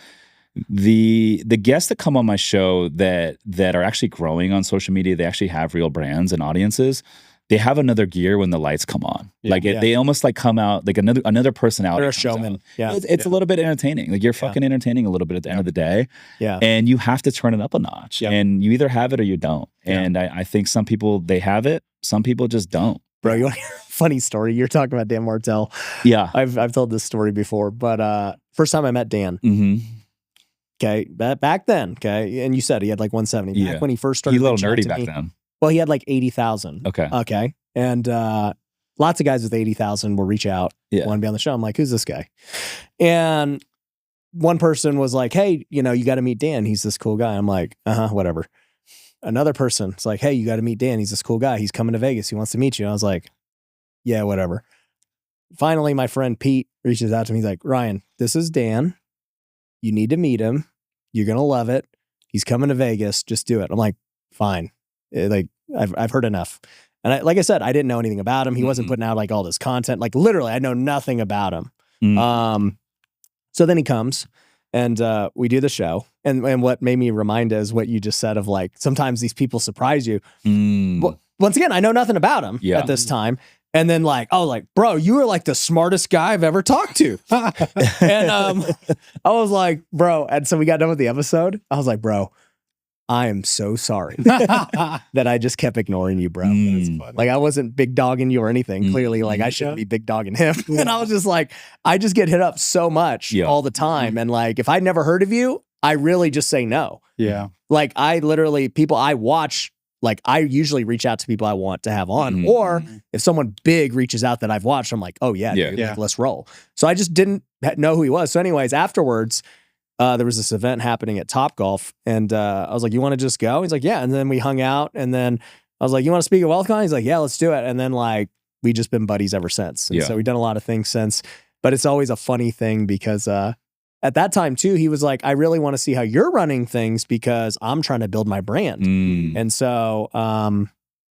the guests that come on my show that are actually growing on social media, they actually have real brands and audiences. They have another gear when the lights come on. They almost like come out like another personality. They're a showman. Yeah, it's a little bit entertaining. Like you're fucking entertaining a little bit at the end of the day. Yeah, and you have to turn it up a notch. And you either have it or you don't. And I think some people they have it, some people just don't. Bro, you want to hear a funny story? You're talking about Dan Martell. Yeah, I've told this story before, but first time I met Dan. Okay, back then, okay, and you said he had like 170. Back when he first started. He's a little nerdy back then. Well, he had like 80,000. Okay, and lots of guys with 80,000 will reach out, want to be on the show. I'm like, who's this guy? And one person was like, hey, you got to meet Dan. He's this cool guy. I'm like, whatever. Another person, it's like, hey, you got to meet Dan. He's this cool guy. He's coming to Vegas. He wants to meet you. And I was like, yeah, whatever. Finally, my friend Pete reaches out to me. He's like, Ryan, this is Dan. You need to meet him. You're going to love it. He's coming to Vegas. Just do it. I'm like, fine. Like I've heard enough. And like I said, I didn't know anything about him. He wasn't putting out like all this content. Like literally, I know nothing about him. So then he comes and we do the show. And what made me remind is what you just said of like, sometimes these people surprise you. Well, once again, I know nothing about him at this time. And then bro, you were like the smartest guy I've ever talked to. And I was like, bro. And so we got done with the episode. I was like, bro, I am so sorry that I just kept ignoring you, bro. Like I wasn't big dogging you or anything. Clearly, like I shouldn't be big dogging him. And I was just like, I just get hit up so much all the time. And like, if I'd never heard of you, I really just say no. Yeah. Like I literally, people I watch, like I usually reach out to people I want to have on. Or if someone big reaches out that I've watched, I'm like, oh yeah, dude, like, let's roll. So I just didn't know who he was. So anyways, afterwards, there was this event happening at Topgolf, and I was like, you want to just go? He's like, yeah. And then we hung out, and then I was like, you want to speak at WealthCon? He's like, yeah, let's do it. And then like, we just been buddies ever since. And so we've done a lot of things since, but it's always a funny thing because at that time too, he was like, I really want to see how you're running things because I'm trying to build my brand. And so,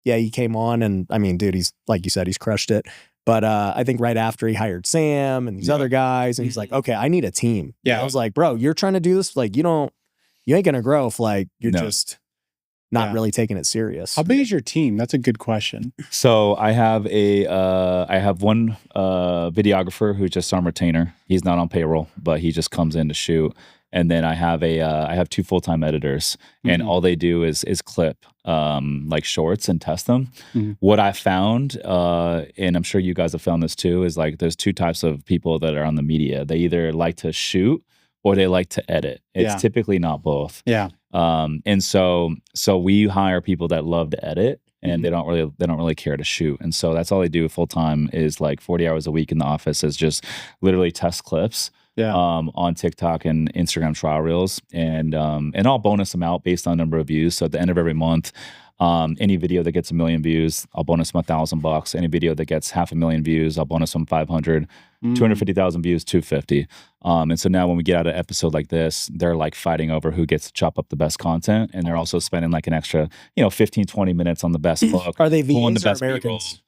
he came on, and I mean, dude, he's like you said, he's crushed it. But I think right after he hired Sam and these other guys, and he's like, okay, I need a team. Yeah. I was like, bro, you're trying to do this. Like, you ain't going to grow if like, you're just not really taking it serious. How big is your team? That's a good question. So I have one videographer who's just on retainer. He's not on payroll, but he just comes in to shoot. And then I have two full-time editors, and all they do is clip like shorts and test them. What I found, and I'm sure you guys have found this too, is like there's two types of people that are on the media. They either like to shoot or they like to edit. It's typically not both. Yeah. And so we hire people that love to edit, and they don't really care to shoot. And so that's all they do full time is like 40 hours a week in the office is just literally test clips. On TikTok and Instagram trial reels, and I'll bonus them out based on number of views. So at the end of every month, any video that gets 1 million views, I'll bonus them $1,000. Any video that gets 500,000 views, I'll bonus them 500. 250,000 views, 250. And so now when we get out an episode like this, they're like fighting over who gets to chop up the best content, and they're also spending like an extra 15, 20 minutes on the best look. Are they VAs or Americans?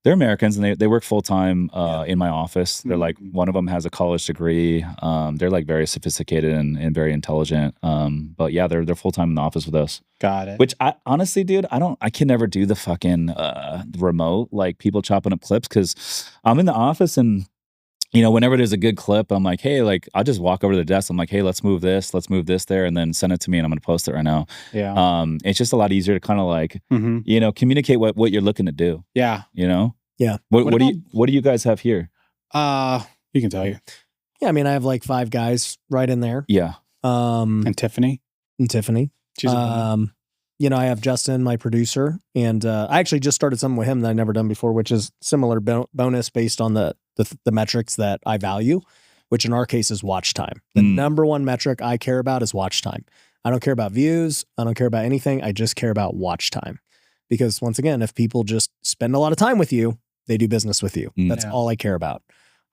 They're Americans, and they work full time in my office. They're like, one of them has a college degree. They're like very sophisticated and very intelligent. But yeah, they're full time in the office with us. Got it. Which I honestly, dude, I can never do the fucking remote like people chopping up clips, because I'm in the office and whenever there's a good clip, I'm like, hey, like I'll just walk over to the desk. I'm like, hey, let's move this there, and then send it to me, and I'm gonna post it right now. Yeah. It's just a lot easier to kind of like, communicate what you're looking to do. Yeah. Yeah. What do you guys have here? You can tell you. Yeah, I mean, I have like 5 guys right in there. Yeah. And Tiffany. She's I have Justin, my producer, and I actually just started something with him that I've never done before, which is similar bonus based on the metrics that I value. which in our case is watch time. The number one metric I care about is watch time. I don't care about views. I don't care about anything. I just care about watch time. Because once again, if people just spend a lot of time with you, they do business with you. That's all I care about.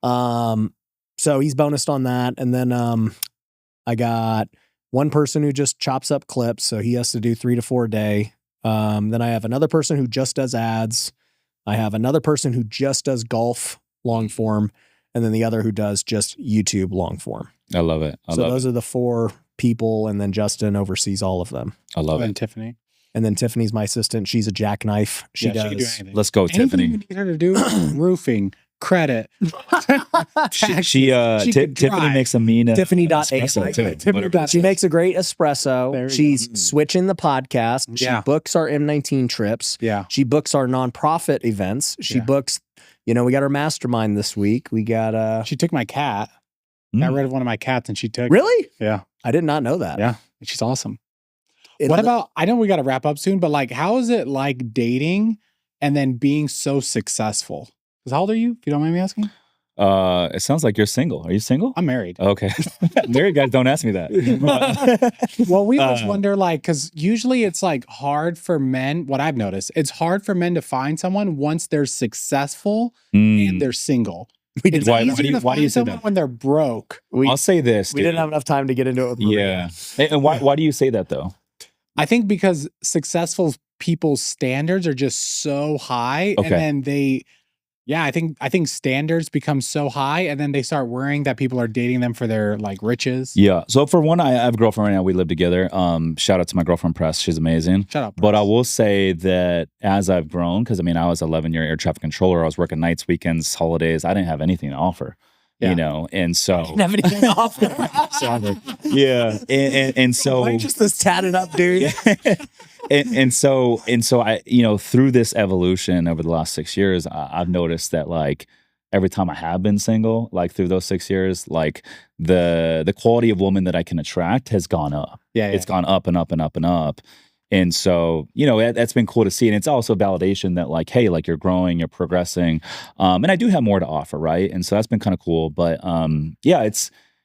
So he's bonused on that. And then I got one person who just chops up clips. So he has to do 3 to 4 a day. Then I have another person who just does ads. I have another person who just does golf long form. And then the other who does just YouTube long form. I love it. So those are the 4 people. And then Justin oversees all of them. I love it. And Tiffany. And then Tiffany's my assistant. She's a jackknife. She does. She can do anything. Let's go, Anything Tiffany. you need her to do, roofing, credit. Tiffany makes a mean Tiffany.ai. espresso, She makes a great espresso. She's switching the podcast. She Yeah. books our M19 trips. Yeah. She books our nonprofit events. She books, we got our mastermind this week. We got She took my cat. Got rid of one of my cats and she took Really? Yeah. I did not know that. Yeah. She's awesome. What about, I know we got to wrap up soon, but like, how is it like dating and then being so successful? Because how old are you, if you don't mind me asking? It sounds like you're single. Are you single? I'm married. Okay. Married guys don't ask me that. Well, we always wonder, like, because usually it's like hard for men. What I've noticed, it's hard for men to find someone once they're successful and they're single. It's Why easier do you to find say someone that? when they're broke. I'll say this. We didn't have enough time to get into it with Maria. Yeah. And why do you say that though? I think because successful people's standards are just so high, and then I think standards become so high, and then they start worrying that people are dating them for their like riches. Yeah. So for one, I have a girlfriend right now. We live together. Shout out to my girlfriend Press. She's amazing. Shut up. But I will say that as I've grown, because I mean, I was 11-year air traffic controller. I was working nights, weekends, holidays. I didn't have anything to offer. Yeah. And so Didn't have anything to offer. yeah, and so Like just this tatted up dude. and so I, through this evolution over the last 6 years, I've noticed that like every time I have been single, like through those 6 years, like the quality of woman that I can attract has gone up. Yeah. It's gone up and up and up and up. And so, that's been cool to see. And it's also validation that like, hey, like you're growing, you're progressing. And I do have more to offer, right? And so that's been kind of cool. But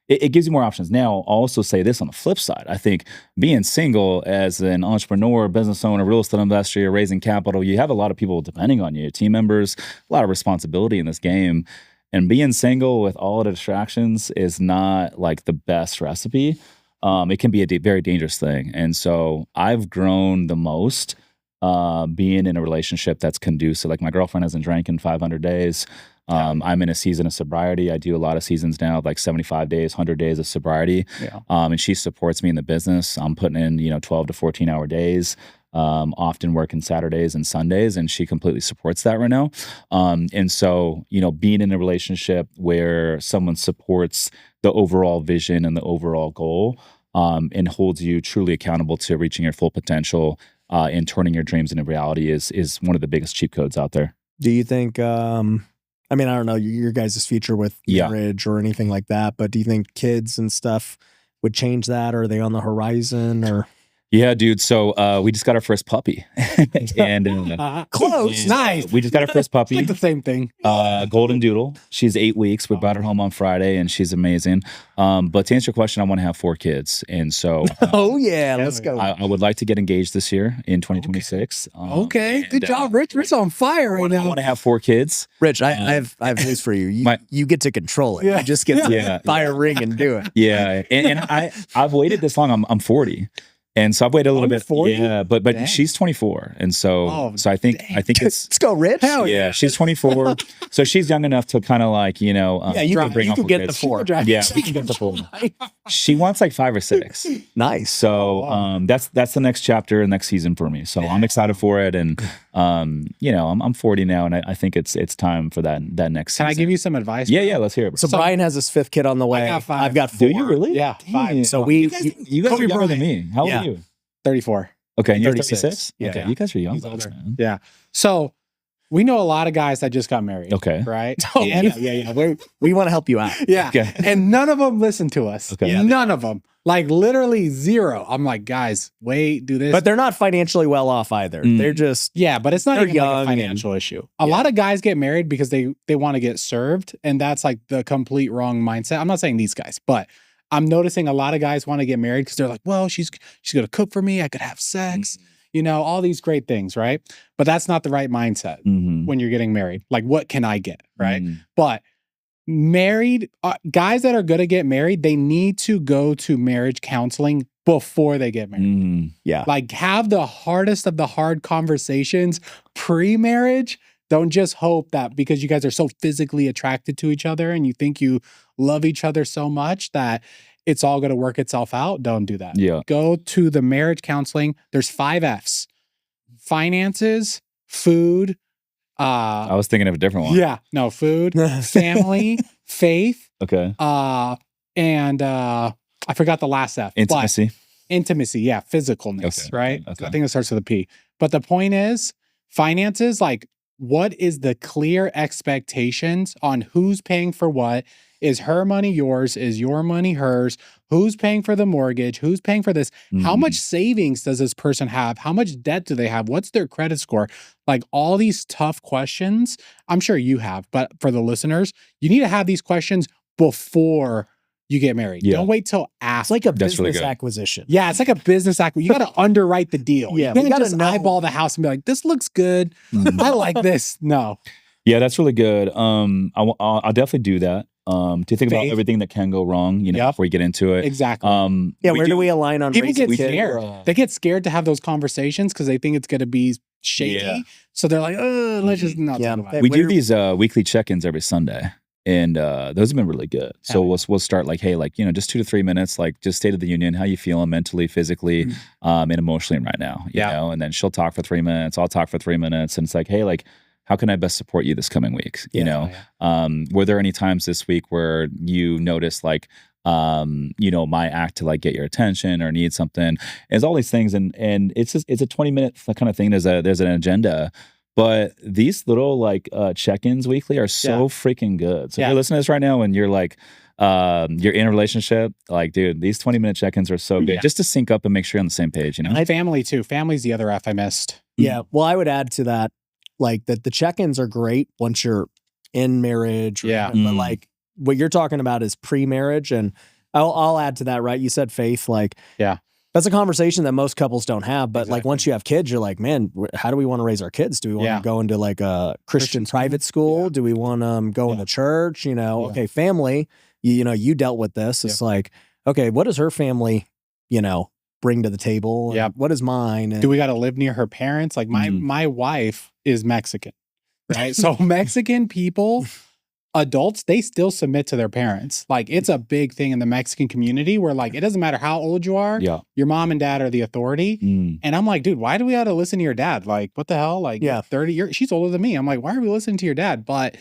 it gives you more options. Now, I'll also say this on the flip side. I think being single as an entrepreneur, business owner, real estate investor, you're raising capital, you have a lot of people depending on you, team members, a lot of responsibility in this game. And being single with all the distractions is not like the best recipe. It can be a very dangerous thing. And so I've grown the most being in a relationship that's conducive. Like my girlfriend hasn't drank in 500 days. I'm in a season of sobriety. I do a lot of seasons now, of like 75 days, 100 days of sobriety. Yeah. And she supports me in the business. I'm putting in, 12 to 14 hour days, often working Saturdays and Sundays, and she completely supports that right now. And so, being in a relationship where someone supports the overall vision and the overall goal, and holds you truly accountable to reaching your full potential, and turning your dreams into reality is one of the biggest cheat codes out there. Do you think, I don't know your guys' future with marriage or anything like that, but do you think kids and stuff would change that? Or are they on the horizon or? Yeah, dude. So we just got our first puppy. And close. Nice. We just got our first puppy. It's like the same thing. Golden Doodle. She's 8 weeks. We brought her home on Friday and she's amazing. But to answer your question, I want to have 4 kids. And so let's go. I would like to get engaged this year in 2026. Okay. Good job, Rich. Rich on fire right now. I want to have 4 kids. Rich, I have news for you. You get to control it. Yeah. You just get to buy a ring and do it. Yeah. And I've waited this long. I'm 40. And so I've waited a little bit. 40? Yeah, but she's 24. And so I think it's let's go, Rich. Hell yeah, she's 24. So she's young enough to kind of like, you can get the 4. Yeah, she can get the 4. She wants like 5 or 6. Nice. So that's the next chapter, next season for me. So I'm excited for it. And I'm 40 now, and I think it's time for that next season. Can I give you some advice? Yeah, let's hear it. So Brian has his 5th kid on the way. I got 5. I've got 4. Do you really? Yeah, 5. So you guys are younger than me. How old are you? 34. Okay, and you're 36. 36? Yeah. Okay, you guys are young. He's Guys, older. man. Yeah. So We know a lot of guys that just got married. Okay. Right? Oh, yeah. We want to help you out. Yeah. Okay. And none of them listen to us. Okay. Yeah, none of them. Like literally zero. I'm like, guys, wait, do this. But they're not financially well off either. They're just but it's not they're even like a young financial issue. A lot of guys get married because they want to get served, and that's like the complete wrong mindset. I'm not saying these guys, but I'm noticing a lot of guys want to get married because they're like, well, she's gonna cook for me. I could have sex, all these great things, right? But that's not the right mindset when you're getting married. Like, what can I get, right? But married guys that are gonna get married, they need to go to marriage counseling before they get married. Like, have the hardest of the hard conversations pre-marriage. Don't just hope that because you guys are so physically attracted to each other and you think you love each other so much that it's all going to work itself out. Don't do that. Go to the marriage counseling. There's 5 F's: finances, food. I was thinking of a different one. Yeah, no, food, family, faith. Okay. And I forgot the last F. Intimacy. Intimacy. Yeah, physicalness. Right. Okay. I think it starts with a P. But the point is, finances. Like, what is the clear expectations on who's paying for what? Is her money yours? Is your money hers? Who's paying for the mortgage? Who's paying for this? How much savings does this person have? How much debt do they have? What's their credit score? Like, all these tough questions. I'm sure you have, but for the listeners, you need to have these questions before you get married. Don't wait till after. It's like a business acquisition. Yeah, it's like a business acquisition. You got to underwrite the deal. Yeah, you can't just eyeball the house and be like, this looks good. I like this. No. Yeah, that's really good. I'll definitely do that. To think about everything that can go wrong, before you get into it. Exactly. Where do we align on people raising get kids? scared. They get scared to have those conversations because they think it's going to be shaky. So they're like, let's just not talk about it. We do these weekly check-ins every Sunday. And those have been really good. So we'll start like, hey, like, just 2 to 3 minutes, like just State of the Union, how you feeling mentally, physically, and emotionally right now, you know? And then she'll talk for 3 minutes, I'll talk for 3 minutes. And it's like, hey, like, how can I best support you this coming week? Were there any times this week where you noticed like, my act to like get your attention or need something? It's all these things. And it's just, it's a 20-minute kind of thing. There's an agenda. But these little like check-ins weekly are so freaking good. So if you're listening to this right now and you're like, you're in a relationship, like, dude, these 20-minute check-ins are so good just to sync up and make sure you're on the same page, And family too. Family's the other F I missed. Yeah. Well, I would add to that, like that the check-ins are great once you're in marriage. But like what you're talking about is pre-marriage. And I'll add to that, right? You said faith, like, that's a conversation that most couples don't have. But like once you have kids, you're like, man, how do we want to raise our kids? Do we want to go into like a Christian private school? Do we want to go into church? Okay, family, you dealt with this. It's like, okay, what does her family, bring to the table? What is mine? And do we got to live near her parents? Like my wife is Mexican, right? So Mexican people, adults, they still submit to their parents. Like, it's a big thing in the Mexican community where like, it doesn't matter how old you are. Your mom and dad are the authority. And I'm like, dude, why do we have to listen to your dad? Like, what the hell? Like 30 years, she's older than me. I'm like, why are we listening to your dad? But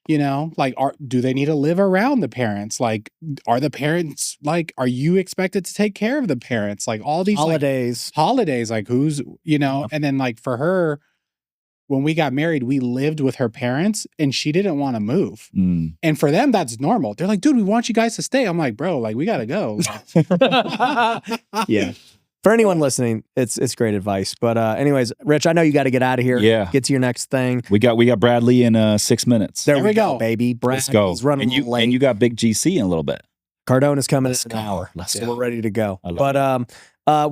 like, do they need to live around the parents? Like, are the parents, like, are you expected to take care of the parents? Like all these holidays, like who's, and then like for her, when we got married, we lived with her parents and she didn't want to move. And for them, that's normal. They're like, dude, we want you guys to stay. I'm like, bro, like, we got to go. For anyone listening, it's great advice. But anyways, Rich, I know you got to get out of here. Get to your next thing. We got Bradley in 6 minutes. There we go, baby. Let's go. He's running late. And you got Big GC in a little bit. Cardona's coming in an hour. So we're ready to go. But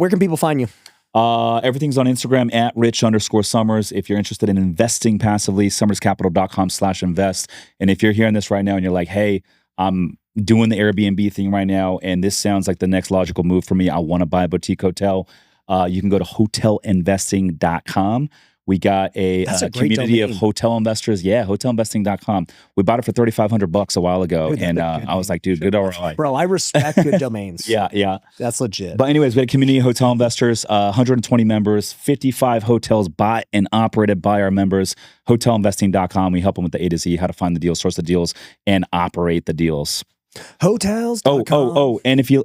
where can people find you? Everything's on Instagram at Rich_Summers. If you're interested in investing passively, summerscapital.com/invest. And if you're hearing this right now and you're like, hey, I'm doing the Airbnb thing right now, and this sounds like the next logical move for me, I want to buy a boutique hotel, you can go to hotelinvesting.com. We got a community of hotel investors. Yeah, hotelinvesting.com. We bought it for $3,500 a while ago. And I was like, dude, good ROI. Bro, I respect good domains. Yeah. That's legit. But anyways, we had a community of hotel investors, 120 members, 55 hotels bought and operated by our members. Hotelinvesting.com. We help them with the A to Z, how to find the deals, source the deals, and operate the deals. Hotels.com. Oh, and if you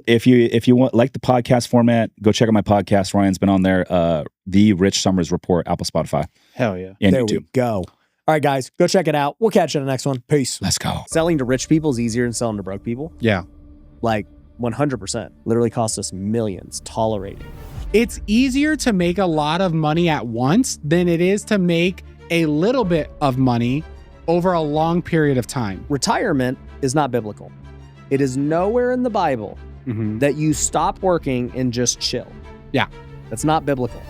want like the podcast format, go check out my podcast. Ryan's been on there. The Rich Summers Report, Apple, Spotify. Hell yeah. And there YouTube. We go. All right, guys, go check it out. We'll catch you in the next one. Peace. Let's go. Selling to rich people is easier than selling to broke people. Yeah. Like 100%. Literally costs us millions tolerating. It's easier to make a lot of money at once than it is to make a little bit of money over a long period of time. Retirement is not biblical. It is nowhere in the Bible that you stop working and just chill. Yeah. That's not biblical.